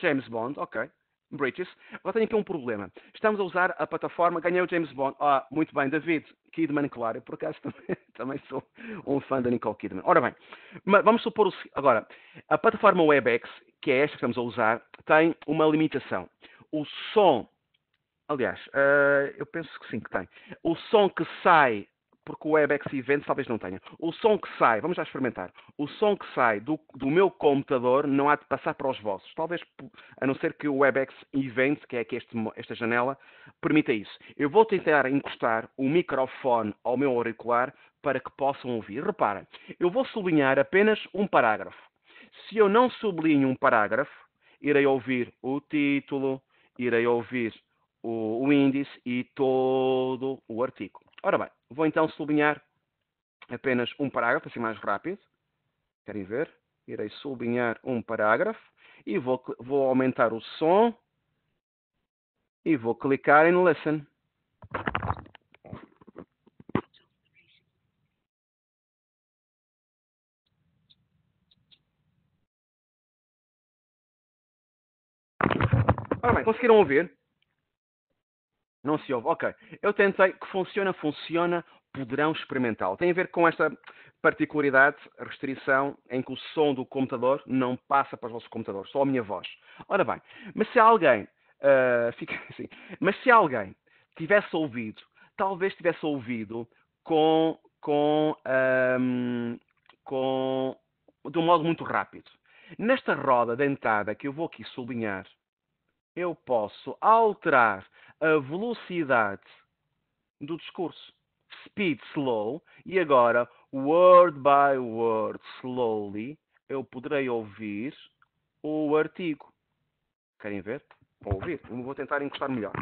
James Bond, ok. Bridges. Agora tenho aqui um problema. Estamos a usar a plataforma, ganhei o James Bond. Muito bem, David Kidman, claro. Eu, por acaso, também sou um fã da Nicole Kidman. Ora bem, vamos supor agora, a plataforma WebEx, que é esta que estamos a usar, tem uma limitação. O som, aliás, eu penso que sim que tem. O som que sai porque o WebEx Events talvez não tenha. O som que sai, vamos já experimentar, o som que sai do meu computador não há de passar para os vossos. Talvez, a não ser que o WebEx Events, que é aqui esta janela, permita isso. Eu vou tentar encostar o microfone ao meu auricular para que possam ouvir. Reparem, eu vou sublinhar apenas um parágrafo. Se eu não sublinho um parágrafo, irei ouvir o título, irei ouvir o índice e todo o artigo. Ora bem, vou então sublinhar apenas um parágrafo, assim mais rápido. Querem ver? Irei sublinhar um parágrafo e vou aumentar o som e vou clicar em Listen. Ora bem, conseguiram ouvir? Não se ouve? Ok. Eu tentei que funciona, poderão experimentá-lo. Tem a ver com esta particularidade, restrição, em que o som do computador não passa para os vossos computadores, só a minha voz. Ora bem, mas se alguém, fica assim, mas se alguém tivesse ouvido, talvez tivesse ouvido de um modo muito rápido. Nesta roda dentada que eu vou aqui sublinhar, eu posso alterar a velocidade do discurso. Speed slow. E agora, word by word slowly, eu poderei ouvir o artigo. Querem ver? Vou ouvir. Vou tentar encostar melhor.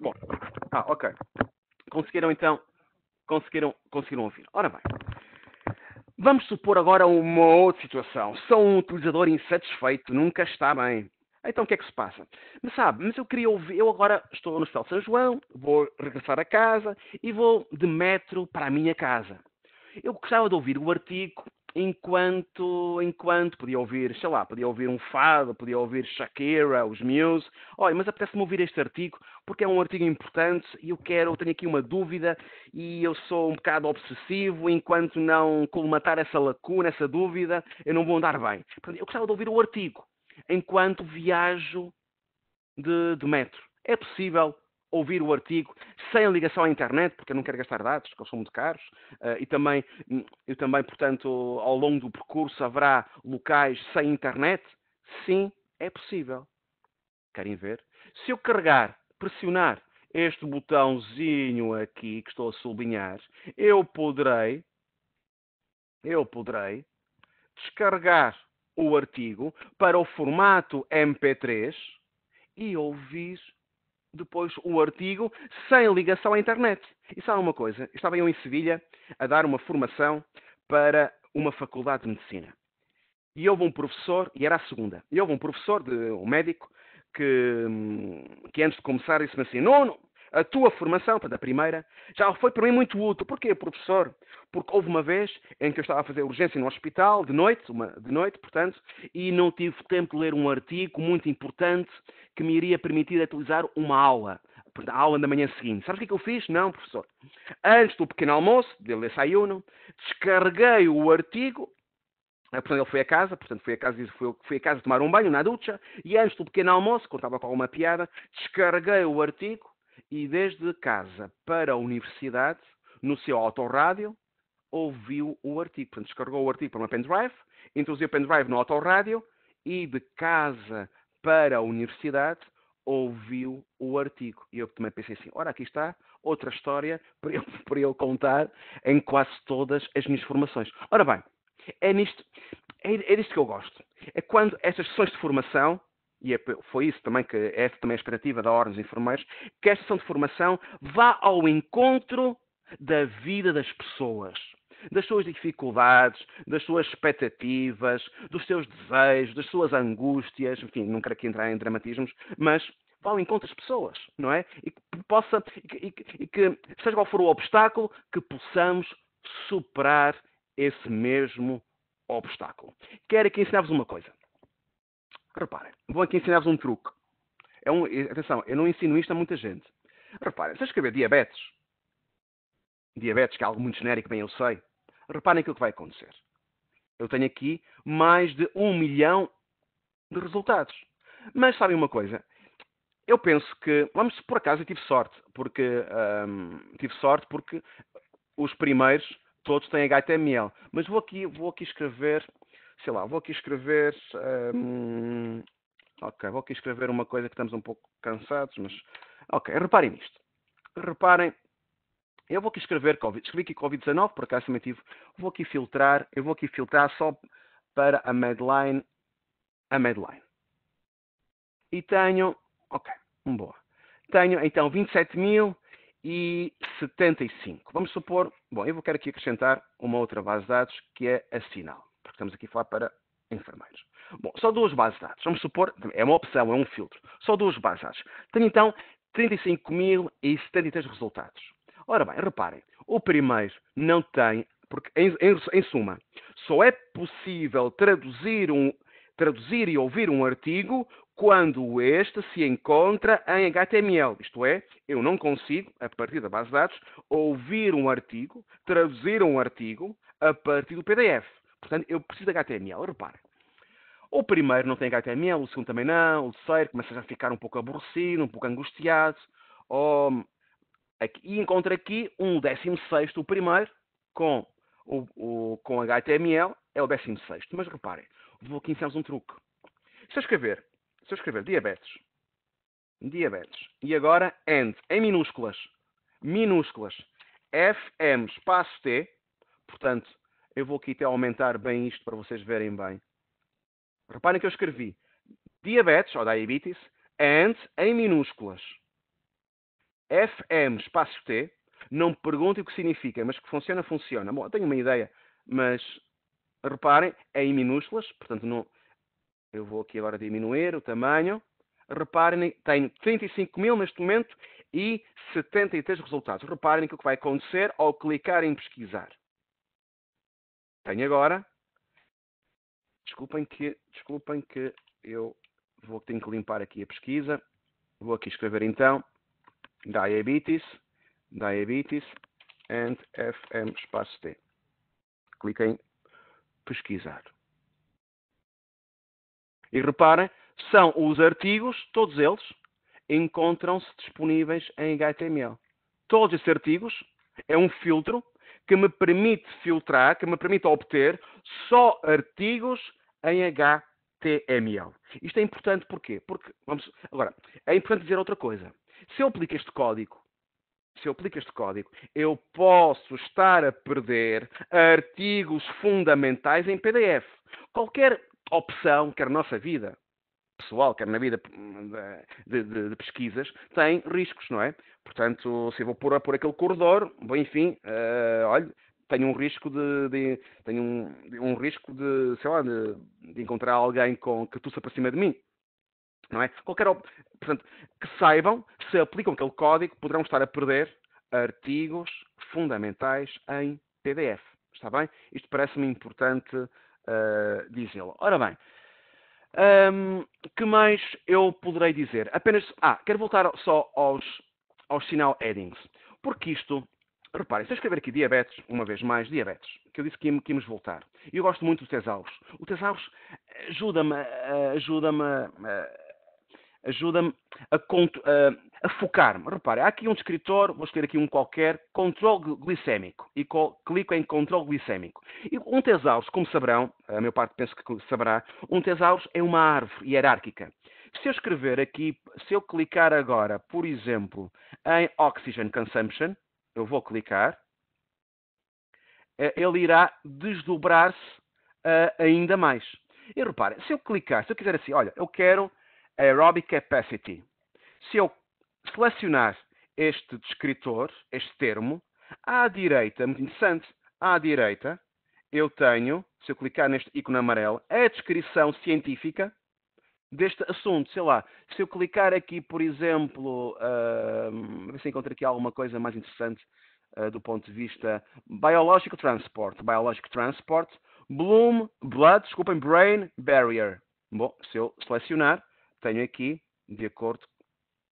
Bom. Ok. Conseguiram então? Conseguiram ouvir. Ora bem. Vamos supor agora uma outra situação. Sou um utilizador insatisfeito, nunca está bem. Então o que é que se passa? Mas eu queria ouvir, eu agora estou no Hospital de São João, vou regressar a casa e vou de metro para a minha casa. Eu gostava de ouvir o artigo enquanto podia ouvir, sei lá, podia ouvir um fado, podia ouvir Shakira, os Muse. Olha, mas apetece-me ouvir este artigo porque é um artigo importante e eu tenho aqui uma dúvida e eu sou um bocado obsessivo, enquanto não colmatar essa lacuna, essa dúvida, eu não vou andar bem. Portanto, eu gostava de ouvir o artigo enquanto viajo de metro. É possível ouvir o artigo sem ligação à internet, porque eu não quero gastar dados, que eles são muito caros, e também, portanto, ao longo do percurso haverá locais sem internet? Sim, é possível. Querem ver? Se eu pressionar este botãozinho aqui que estou a sublinhar, eu poderei descarregar o artigo para o formato MP3 e ouvir depois o artigo sem ligação à internet. E sabe uma coisa? Estava eu em Sevilha a dar uma formação para uma faculdade de medicina. E houve um professor, e era a segunda, e houve um médico, que antes de começar disse-me assim: Nuno, a tua formação, para a primeira, já foi para mim muito útil. Porquê, professor? Porque houve uma vez em que eu estava a fazer urgência no hospital, de noite, portanto, e não tive tempo de ler um artigo muito importante que me iria permitir utilizar uma aula. A aula da manhã seguinte. Sabes o que eu fiz? Não, professor. Antes do pequeno almoço, del desayuno, descarreguei o artigo. Portanto, ele foi a casa, fui a casa tomar um banho na ducha, e antes do pequeno almoço, contava com uma piada, descarreguei o artigo e desde casa para a universidade, no seu autorrádio, ouviu o artigo. Portanto, descarregou o artigo para uma pendrive, introduziu o pendrive no autorrádio e de casa para a universidade ouviu o artigo. E eu também pensei assim, ora, aqui está outra história para eu contar em quase todas as minhas formações. Ora bem, é disto que eu gosto. É quando estas sessões de formação, e foi isso também que essa também é a expectativa da Ordem dos Enfermeiros, que esta sessão de formação vá ao encontro da vida das pessoas, das suas dificuldades, das suas expectativas, dos seus desejos, das suas angústias, enfim, não quero aqui entrar em dramatismos, mas vá ao encontro das pessoas, não é? E que seja qual for o obstáculo, que possamos superar esse mesmo obstáculo. Quero aqui ensinar-vos uma coisa. Reparem, vou aqui ensinar-vos um truque. Atenção, eu não ensino isto a muita gente. Reparem, se eu escrever diabetes, que é algo muito genérico, bem eu sei, Reparem aquilo que vai acontecer. Eu tenho aqui mais de 1 milhão de resultados. Mas sabem uma coisa? Eu penso que, vamos por acaso, eu tive sorte, porque os primeiros todos têm HTML. Mas vou aqui escrever, sei lá, vou aqui escrever uma coisa que estamos um pouco cansados, mas ok, reparem nisto. Reparem, eu vou aqui escrever escrevi aqui Covid-19, por acaso também tive, eu vou aqui filtrar só para a Medline. E tenho, ok, boa. Tenho então 27.075. Vamos supor, bom, eu quero aqui acrescentar uma outra base de dados que é a Sinal, porque estamos aqui a falar para enfermeiros. Bom, só 2 bases de dados. Vamos supor, é uma opção, é um filtro. Só 2 bases de dados. Tenho então 35.073 resultados. Ora bem, reparem, o primeiro não tem, porque em suma, só é possível traduzir e ouvir um artigo quando este se encontra em HTML. Isto é, eu não consigo, a partir da base de dados, ouvir um artigo, traduzir um artigo a partir do PDF. Portanto, eu preciso de HTML. Reparem. O primeiro não tem HTML, o segundo também não, o terceiro começa a ficar um pouco aborrecido, um pouco angustiado. E encontro aqui um 16º, o primeiro, com HTML, é o 16º. Mas reparem, vou aqui ensinar-vos um truque. Se eu escrever diabetes, e agora AND, em minúsculas, FM espaço T, portanto, eu vou aqui até aumentar bem isto para vocês verem bem. Reparem que eu escrevi diabetes, ou diabetes, AND, em minúsculas, FM espaço T, não me perguntem o que significa, mas que funciona. Bom, eu tenho uma ideia, mas reparem, é em minúsculas, portanto, não. Eu vou aqui agora diminuir o tamanho. Reparem, tenho 35.000 neste momento e 73 resultados. Reparem o que vai acontecer ao clicar em pesquisar. Tenho agora. Desculpem que eu tenho que limpar aqui a pesquisa. Vou aqui escrever então diabetes and FM espaço T. Clique em pesquisar. E reparem, são os artigos, todos eles, encontram-se disponíveis em HTML. Todos esses artigos é um filtro que me permite filtrar, que me permite obter só artigos em HTML. Isto é importante porquê? Porque, agora, é importante dizer outra coisa. Se eu aplico este código, eu posso estar a perder artigos fundamentais em PDF. Qualquer opção, quer na nossa vida pessoal, quer na vida de pesquisas, tem riscos, não é? Portanto, se eu vou por aquele corredor, bom, enfim, olha, tenho um risco de sei lá, de encontrar alguém que tussa para cima de mim. Não é? Portanto, que saibam, se aplicam aquele código, poderão estar a perder artigos fundamentais em PDF. Está bem? Isto parece-me importante dizê-lo. Ora bem, que mais eu poderei dizer? Quero voltar só aos sinal headings. Porque isto, reparem, se eu escrever aqui diabetes, uma vez mais, diabetes, que eu disse que íamos voltar. E eu gosto muito do Tesaurus. O Tesaurus ajuda-me a focar-me. Reparem, há aqui um descritor, vou escolher aqui um qualquer, controle glicémico. E clico em controle glicémico. E um Tesaurus, como saberão, a minha parte penso que saberá, um Tesaurus é uma árvore hierárquica. Se eu escrever aqui, se eu clicar agora, por exemplo, em Oxygen Consumption, eu vou clicar, ele irá desdobrar-se ainda mais. E reparem, se eu quiser assim, olha, eu quero aerobic capacity. Se eu selecionar este descritor, este termo, à direita, muito interessante, à direita, eu tenho, se eu clicar neste ícone amarelo, a descrição científica deste assunto. Sei lá, se eu clicar aqui, por exemplo, ver se encontro aqui alguma coisa mais interessante do ponto de vista Biological Transport, Brain Barrier. Bom, se eu selecionar, tenho aqui, de acordo,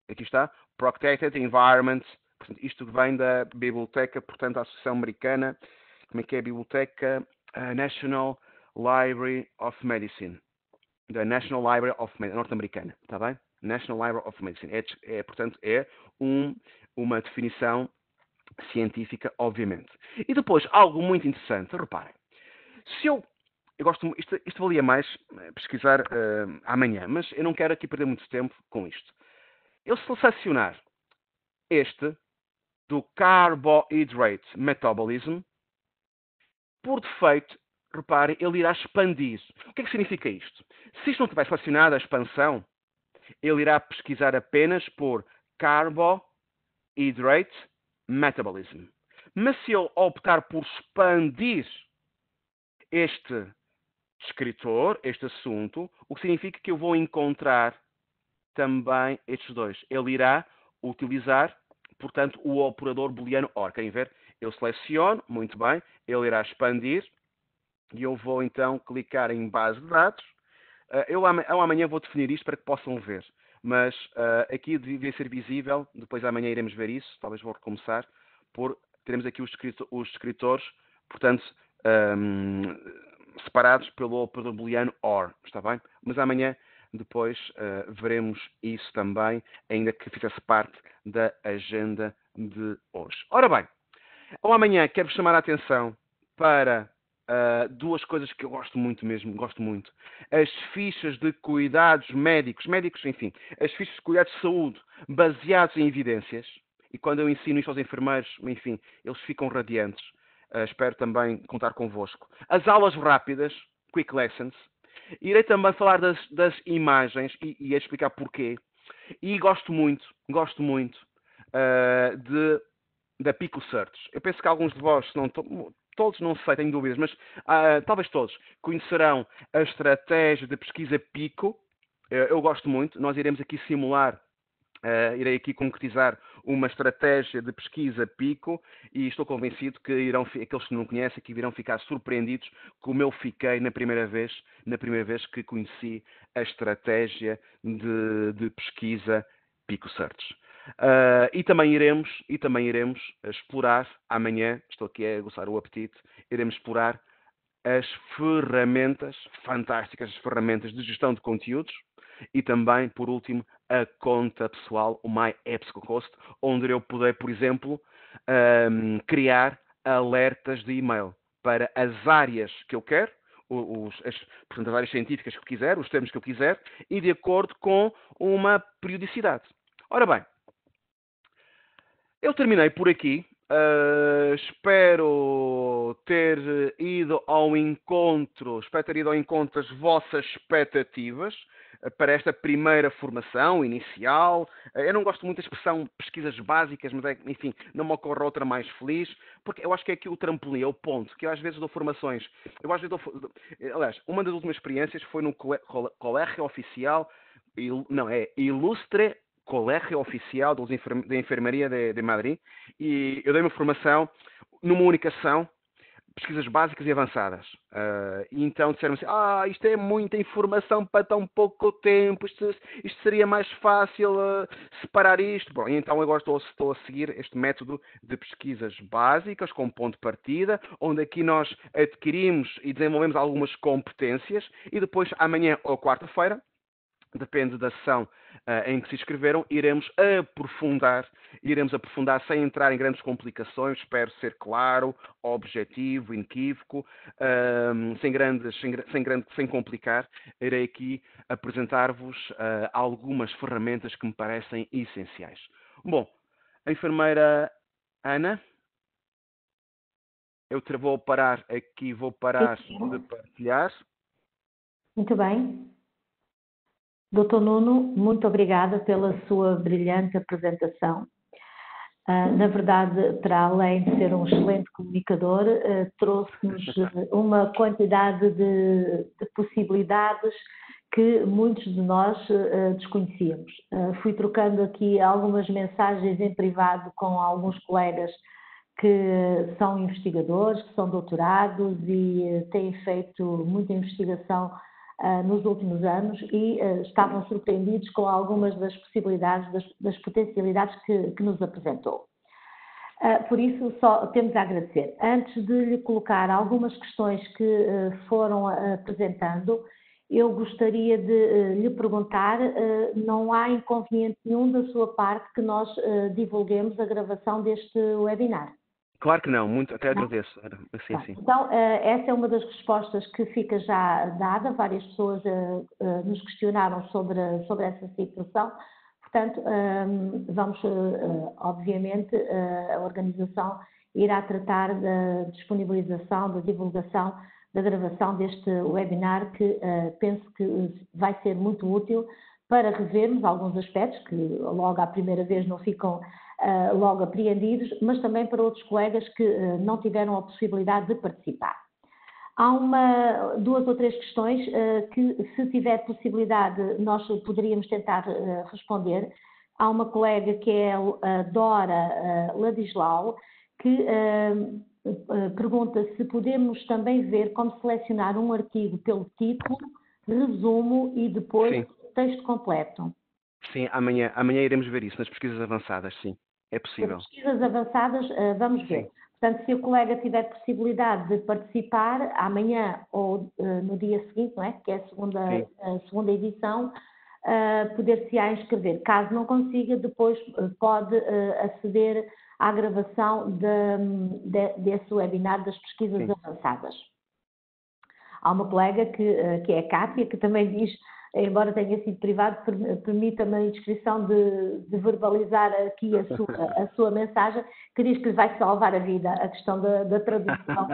aqui está, Protected Environment, portanto, isto vem da biblioteca, portanto, da Associação Americana como é que é a biblioteca? National Library of Medicine. Da National Library of Medicine, norte-americana, está bem? National Library of Medicine. Portanto, é uma definição científica, obviamente. E depois, algo muito interessante, reparem. Se eu gosto, isto valia mais pesquisar amanhã, mas eu não quero aqui perder muito tempo com isto. Eu selecionar este do Carbohydrate Metabolism, por defeito, reparem, ele irá expandir. O que é que significa isto? Se isto não tiver selecionado a expansão, ele irá pesquisar apenas por Carbohydrate Metabolism. Mas se eu optar por expandir este descritor, este assunto, o que significa que eu vou encontrar também estes dois. Ele irá utilizar, portanto, o operador booleano OR. Querem ver? Eu seleciono, muito bem, ele irá expandir e eu vou então clicar em base de dados. Eu amanhã vou definir isto para que possam ver, mas aqui devia ser visível, depois amanhã iremos ver isso, talvez vou recomeçar, teremos aqui os descritores, portanto, separados pelo operador booleano OR, está bem? Mas amanhã depois veremos isso também, ainda que fizesse parte da agenda de hoje. Ora bem, amanhã quero chamar a atenção para duas coisas que eu gosto muito mesmo, gosto muito. As fichas de cuidados médicos, enfim, as fichas de cuidados de saúde baseadas em evidências, e quando eu ensino isto aos enfermeiros, enfim, eles ficam radiantes. Espero também contar convosco. As aulas rápidas, Quick Lessons. Irei também falar das imagens e explicar porquê. E gosto muito da Pico Search. Eu penso que alguns de vós, não todos, não sei, tenho dúvidas, mas talvez todos conhecerão a estratégia de pesquisa Pico. Eu gosto muito. Nós iremos aqui simular, irei aqui concretizar uma estratégia de pesquisa Pico e estou convencido que aqueles que não conhecem, que irão ficar surpreendidos como eu fiquei na primeira vez que conheci a estratégia de pesquisa Pico Search. E também iremos explorar, amanhã, estou aqui a aguçar o apetite, iremos explorar as ferramentas fantásticas, as ferramentas de gestão de conteúdos e também, por último, a conta pessoal, o My EBSCOhost, onde eu poder, por exemplo, criar alertas de e-mail para as áreas que eu quero, portanto, as áreas científicas que eu quiser, os termos que eu quiser, e de acordo com uma periodicidade. Ora bem, eu terminei por aqui. Espero ter ido ao encontro das vossas expectativas para esta primeira formação inicial. Eu não gosto muito da expressão pesquisas básicas, mas enfim, não me ocorre outra mais feliz, porque eu acho que é aqui o trampolim, é o ponto, que eu às vezes dou formações. Aliás, uma das últimas experiências foi no Colégio Oficial, Ilustre Colégio Oficial da Enfermaria de Madrid, e eu dei uma formação numa única ação, pesquisas básicas e avançadas. E então disseram assim, isto é muita informação para tão pouco tempo, isto seria mais fácil separar isto. Bom, então agora estou a seguir este método de pesquisas básicas com ponto de partida, onde aqui nós adquirimos e desenvolvemos algumas competências, e depois amanhã ou quarta-feira, depende da sessão em que se inscreveram, iremos aprofundar sem entrar em grandes complicações, espero ser claro, objetivo, inequívoco, sem complicar. Irei aqui apresentar-vos algumas ferramentas que me parecem essenciais. Bom, a enfermeira Ana, eu vou parar aqui, de partilhar. Muito bem. Dr. Nuno, muito obrigada pela sua brilhante apresentação. Na verdade, para além de ser um excelente comunicador, trouxe-nos uma quantidade de possibilidades que muitos de nós desconhecíamos. Fui trocando aqui algumas mensagens em privado com alguns colegas que são investigadores, que são doutorados e têm feito muita investigação nos últimos anos e estavam surpreendidos com algumas das possibilidades, das potencialidades que nos apresentou. Por isso, só temos a agradecer. Antes de lhe colocar algumas questões que foram apresentando, eu gostaria de lhe perguntar, não há inconveniente nenhum da sua parte que nós divulguemos a gravação deste webinar? Claro que não, muito, até Não? agradeço. Sim, sim. Então, essa é uma das respostas que fica já dada. Várias pessoas nos questionaram sobre essa situação. Portanto, vamos, obviamente, a organização irá tratar da disponibilização, da divulgação, da gravação deste webinar, que penso que vai ser muito útil para revermos alguns aspectos que logo à primeira vez não ficam logo apreendidos, mas também para outros colegas que não tiveram a possibilidade de participar. Há duas ou três questões que, se tiver possibilidade, nós poderíamos tentar responder. Há uma colega que é a Dora Ladislau, que pergunta se podemos também ver como selecionar um artigo pelo título, resumo e depois Sim. texto completo. Sim, amanhã iremos ver isso nas pesquisas avançadas, sim, é possível. As pesquisas avançadas, vamos ver. Sim. Portanto, se o colega tiver possibilidade de participar amanhã ou no dia seguinte, não é? Que é a segunda edição, poder-se-á inscrever. Caso não consiga, depois pode aceder à gravação desse webinar das pesquisas avançadas. Há uma colega que é a Cátia, que também diz, embora tenha sido privado, permita-me a inscrição de verbalizar aqui a sua mensagem, que diz que lhe vai salvar a vida, a questão da tradução.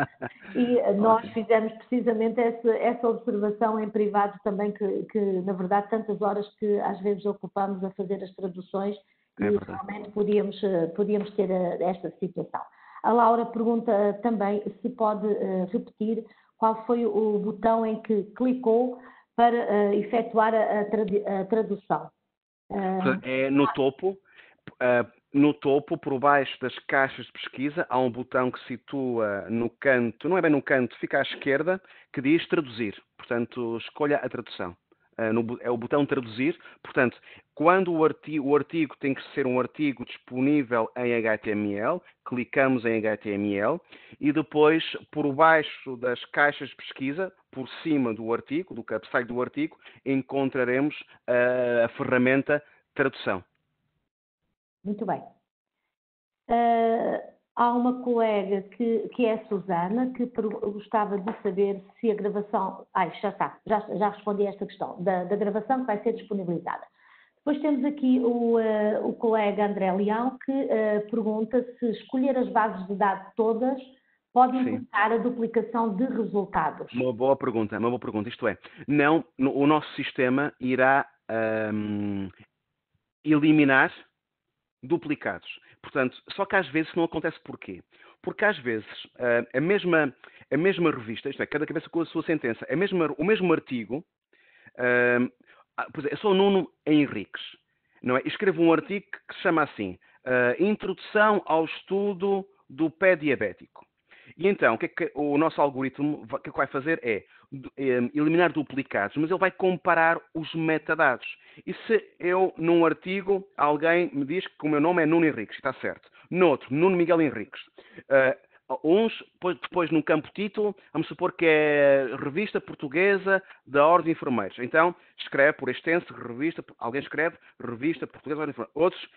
E nós fizemos precisamente essa observação em privado também, que na verdade tantas horas que às vezes ocupamos a fazer as traduções e realmente podíamos ter esta situação. A Laura pergunta também se pode repetir qual foi o botão em que clicou para efetuar a tradução. É no topo, por baixo das caixas de pesquisa, há um botão que situa no canto, não é bem no canto, fica à esquerda, que diz traduzir. Portanto, escolha a tradução. É o botão traduzir. Portanto, quando o artigo tem que ser um artigo disponível em HTML, clicamos em HTML e depois, por baixo das caixas de pesquisa, por cima do artigo, do cabeçalho do artigo, encontraremos a ferramenta tradução. Muito bem. Há uma colega que é a Susana, que gostava de saber se a gravação... já está, já respondi a esta questão, da gravação que vai ser disponibilizada. Depois temos aqui o colega André Leão, que pergunta se escolher as bases de dados todas pode implicar a duplicação de resultados. Uma boa pergunta. Isto é, não, o nosso sistema irá eliminar duplicados. Portanto, só que às vezes não acontece porquê? Porque às vezes a mesma revista, isto é, cada cabeça com a sua sentença, o mesmo artigo, eu sou o Nuno Henriques, não é? Escrevo um artigo que se chama assim, Introdução ao Estudo do Pé Diabético. E então, o que é que o nosso algoritmo vai fazer é eliminar duplicados, mas ele vai comparar os metadados. E se eu, num artigo, alguém me diz que o meu nome é Nuno Henriques, está certo. Noutro, Nuno Miguel Henriques. Depois no campo título, vamos supor que é Revista Portuguesa da Ordem de Enfermeiros. Então, escreve por extenso, alguém escreve Revista Portuguesa da Ordem de Enfermeiros. Outros,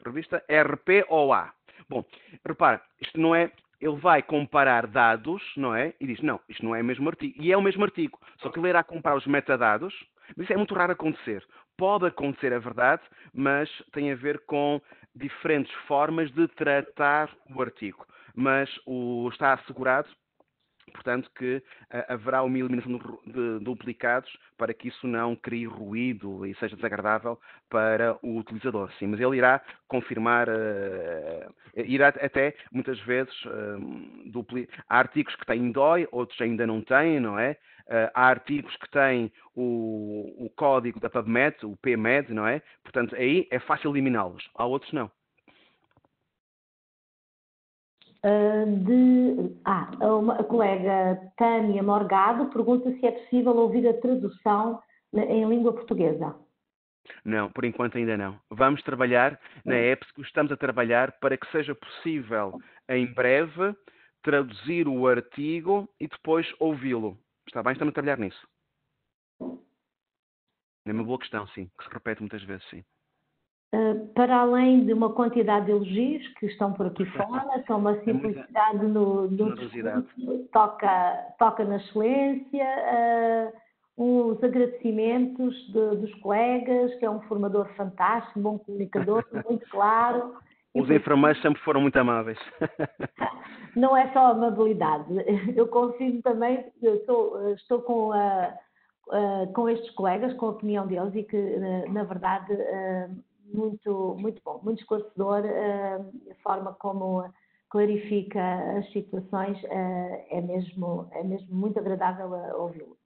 Revista RPOA. Bom, repara, isto não é... Ele vai comparar dados, não é? E diz, não, isto não é o mesmo artigo. E é o mesmo artigo. Só que ele irá comparar os metadados. Mas isso é muito raro acontecer. Pode acontecer, é verdade, mas tem a ver com diferentes formas de tratar o artigo. Mas está assegurado, portanto, que haverá uma eliminação de duplicados para que isso não crie ruído e seja desagradável para o utilizador. Sim, mas ele irá confirmar, irá até, muitas vezes, há artigos que têm DOI, outros ainda não têm, não é? Há artigos que têm o código da PubMed, o PMed, não é? Portanto, aí é fácil eliminá-los. Há outros não. A colega Tânia Morgado pergunta se é possível ouvir a tradução em língua portuguesa. Não, por enquanto ainda não. Vamos trabalhar na EBSCO, estamos a trabalhar para que seja possível, em breve, traduzir o artigo e depois ouvi-lo. Está bem? Estamos a trabalhar nisso. É uma boa questão, sim, que se repete muitas vezes, sim. Para além de uma quantidade de elogios que estão por aqui fora, com uma simplicidade no generosidade. discurso, toca na excelência, os agradecimentos dos colegas, que é um formador fantástico, bom comunicador, muito claro. Os enfermeiros sempre foram muito amáveis. Não é só amabilidade, eu confirmo também, estou com estes colegas, com a opinião deles e que, na verdade, muito, muito bom, muito esclarecedor, a forma como clarifica as situações é mesmo muito agradável a ouvi-lo.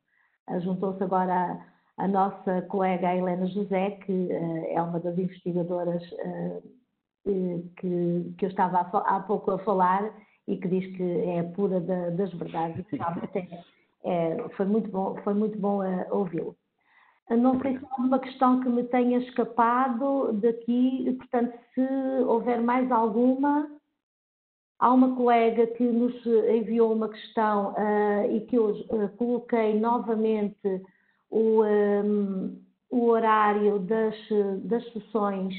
Juntou-se agora a nossa colega Helena José, que é uma das investigadoras que eu estava há pouco a falar e que diz que é pura das verdades e que realmente foi muito bom ouvi-lo. Não sei se há alguma questão que me tenha escapado daqui, portanto, se houver mais alguma, há uma colega que nos enviou uma questão e que eu coloquei novamente o horário das sessões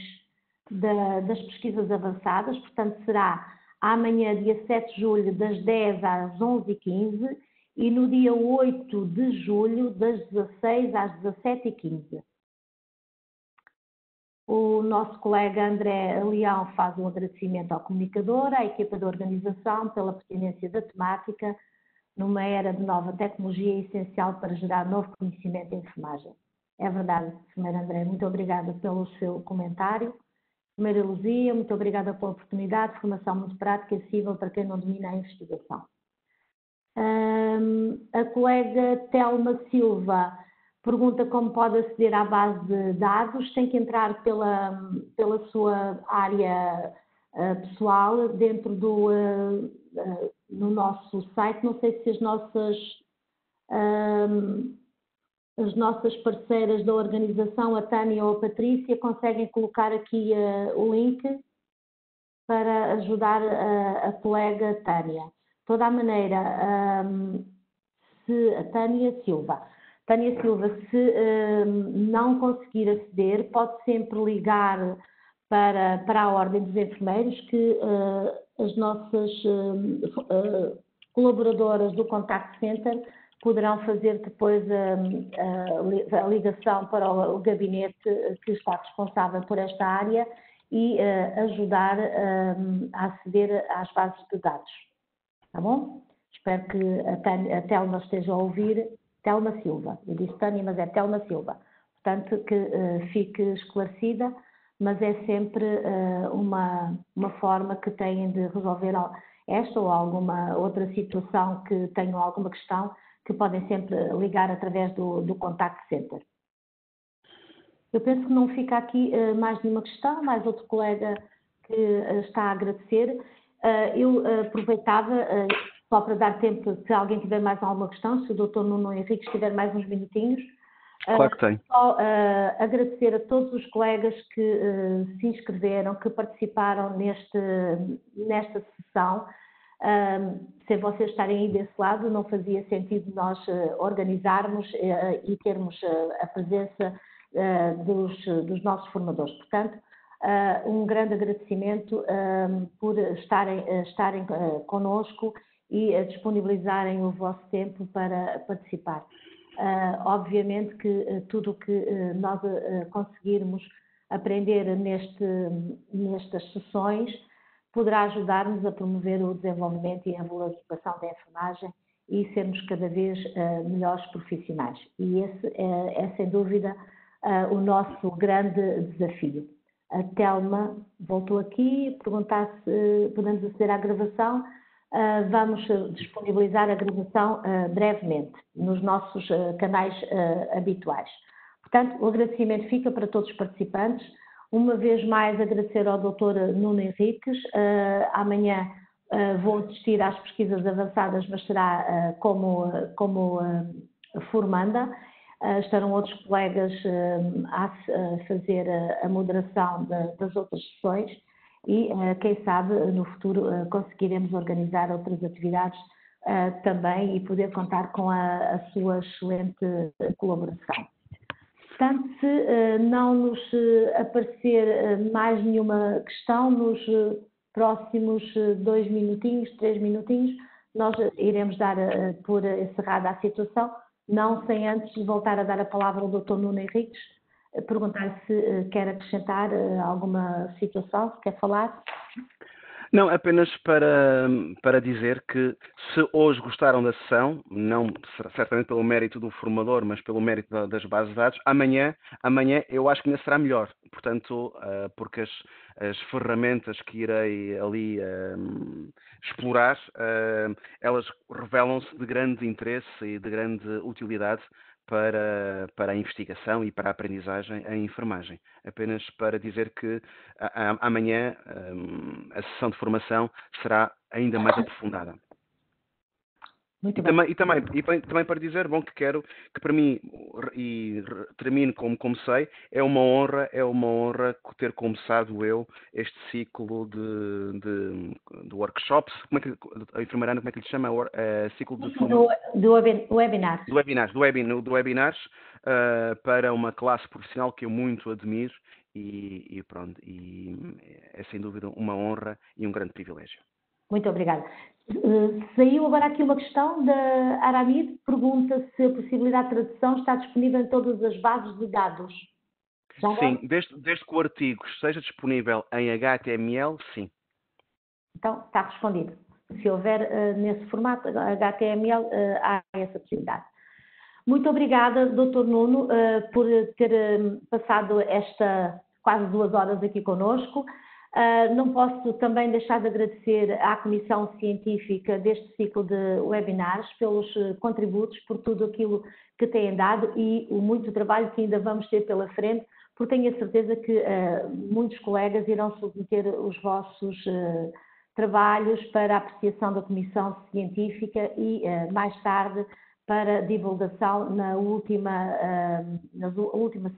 das pesquisas avançadas, portanto, será amanhã, dia 7 de julho, das 10 às 11h15, e no dia 8 de julho, das 16 às 17h15. O nosso colega André Leão faz um agradecimento ao comunicador, à equipa da organização, pela pertinência da temática, numa era de nova tecnologia essencial para gerar novo conhecimento em enfermagem. É verdade, Sr. André, muito obrigada pelo seu comentário. Sra. Luzia, muito obrigada pela oportunidade, formação muito prática e acessível para quem não domina a investigação. A colega Telma Silva pergunta como pode aceder à base de dados. Tem que entrar pela sua área pessoal dentro no nosso site. Não sei se as nossas parceiras da organização, a Tânia ou a Patrícia, conseguem colocar aqui o link para ajudar a colega Tânia. De toda a maneira, se a Tânia Silva, se não conseguir aceder, pode sempre ligar para a Ordem dos Enfermeiros, que as nossas colaboradoras do Contact Center poderão fazer depois a ligação para o gabinete que está responsável por esta área e ajudar a aceder às bases de dados. Tá bom? Espero que a Telma esteja a ouvir. Telma Silva. Eu disse Tânia, mas é Telma Silva. Portanto, que fique esclarecida, mas é sempre uma forma que têm de resolver esta ou alguma outra situação que tenham alguma questão, que podem sempre ligar através do Contact Center. Eu penso que não fica aqui mais nenhuma questão, mais outro colega que está a agradecer. Eu aproveitava, só para dar tempo, se alguém tiver mais alguma questão, se o Dr. Nuno Henriques tiver mais uns minutinhos. Claro que tem. Só agradecer a todos os colegas que se inscreveram, que participaram nesta sessão. Sem vocês estarem aí desse lado, não fazia sentido nós organizarmos e termos a presença dos nossos formadores. Portanto, um grande agradecimento por estarem connosco e disponibilizarem o vosso tempo para participar. Obviamente que tudo o que nós conseguirmos aprender nestas sessões poderá ajudar-nos a promover o desenvolvimento e a valorização da enfermagem e sermos cada vez melhores profissionais. E esse é sem dúvida o nosso grande desafio. A Telma voltou aqui, perguntar se podemos aceder à gravação. Vamos disponibilizar a gravação brevemente nos nossos canais habituais. Portanto, o agradecimento fica para todos os participantes. Uma vez mais, agradecer ao Dr. Nuno Henriques. Amanhã vou assistir às pesquisas avançadas, mas será como formanda. estarão outros colegas a fazer a moderação das outras sessões e, quem sabe, no futuro conseguiremos organizar outras atividades também e poder contar com a sua excelente colaboração. Portanto, se não nos aparecer mais nenhuma questão, nos próximos 2 minutinhos, 3 minutinhos, nós iremos dar por encerrada a situação, não sem antes voltar a dar a palavra ao Dr. Nuno Henriques, perguntar se quer acrescentar alguma situação, se quer falar. Não, apenas para dizer que se hoje gostaram da sessão, não certamente pelo mérito do formador, mas pelo mérito das bases de dados, amanhã eu acho que ainda será melhor. Portanto, porque as ferramentas que irei ali explorar, elas revelam-se de grande interesse e de grande utilidade para a investigação e para a aprendizagem em enfermagem. Apenas para dizer que amanhã a sessão de formação será ainda mais aprofundada. Muito bem. E também para dizer, bom, que quero que para mim, e termino como comecei, é uma honra ter começado eu este ciclo de workshops, a enfermeira, como é que lhe chama? Ciclo de do webinar. Do webinars, para uma classe profissional que eu muito admiro e pronto, e é sem dúvida uma honra e um grande privilégio. Muito obrigada. Saiu agora aqui uma questão da Aramid, pergunta se a possibilidade de tradução está disponível em todas as bases de dados. Sim, desde que o artigo esteja disponível em HTML, sim. Então, está respondido. Se houver nesse formato HTML, há essa possibilidade. Muito obrigada, Dr. Nuno, por ter passado esta quase 2 horas aqui conosco. Não posso também deixar de agradecer à Comissão Científica deste ciclo de webinars pelos contributos, por tudo aquilo que têm dado e o muito trabalho que ainda vamos ter pela frente, porque tenho a certeza que muitos colegas irão submeter os vossos trabalhos para a apreciação da Comissão Científica e, mais tarde, para divulgação na última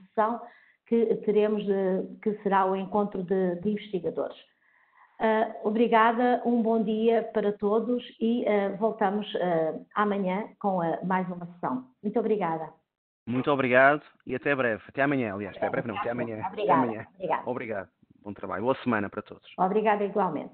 sessão que teremos, que será o encontro de investigadores. Obrigada, um bom dia para todos e voltamos amanhã com mais uma sessão. Muito obrigada. Muito obrigado e até breve. Até amanhã, aliás. Até breve não, até amanhã. Obrigada. Até amanhã. Obrigado. Bom trabalho. Boa semana para todos. Obrigada igualmente.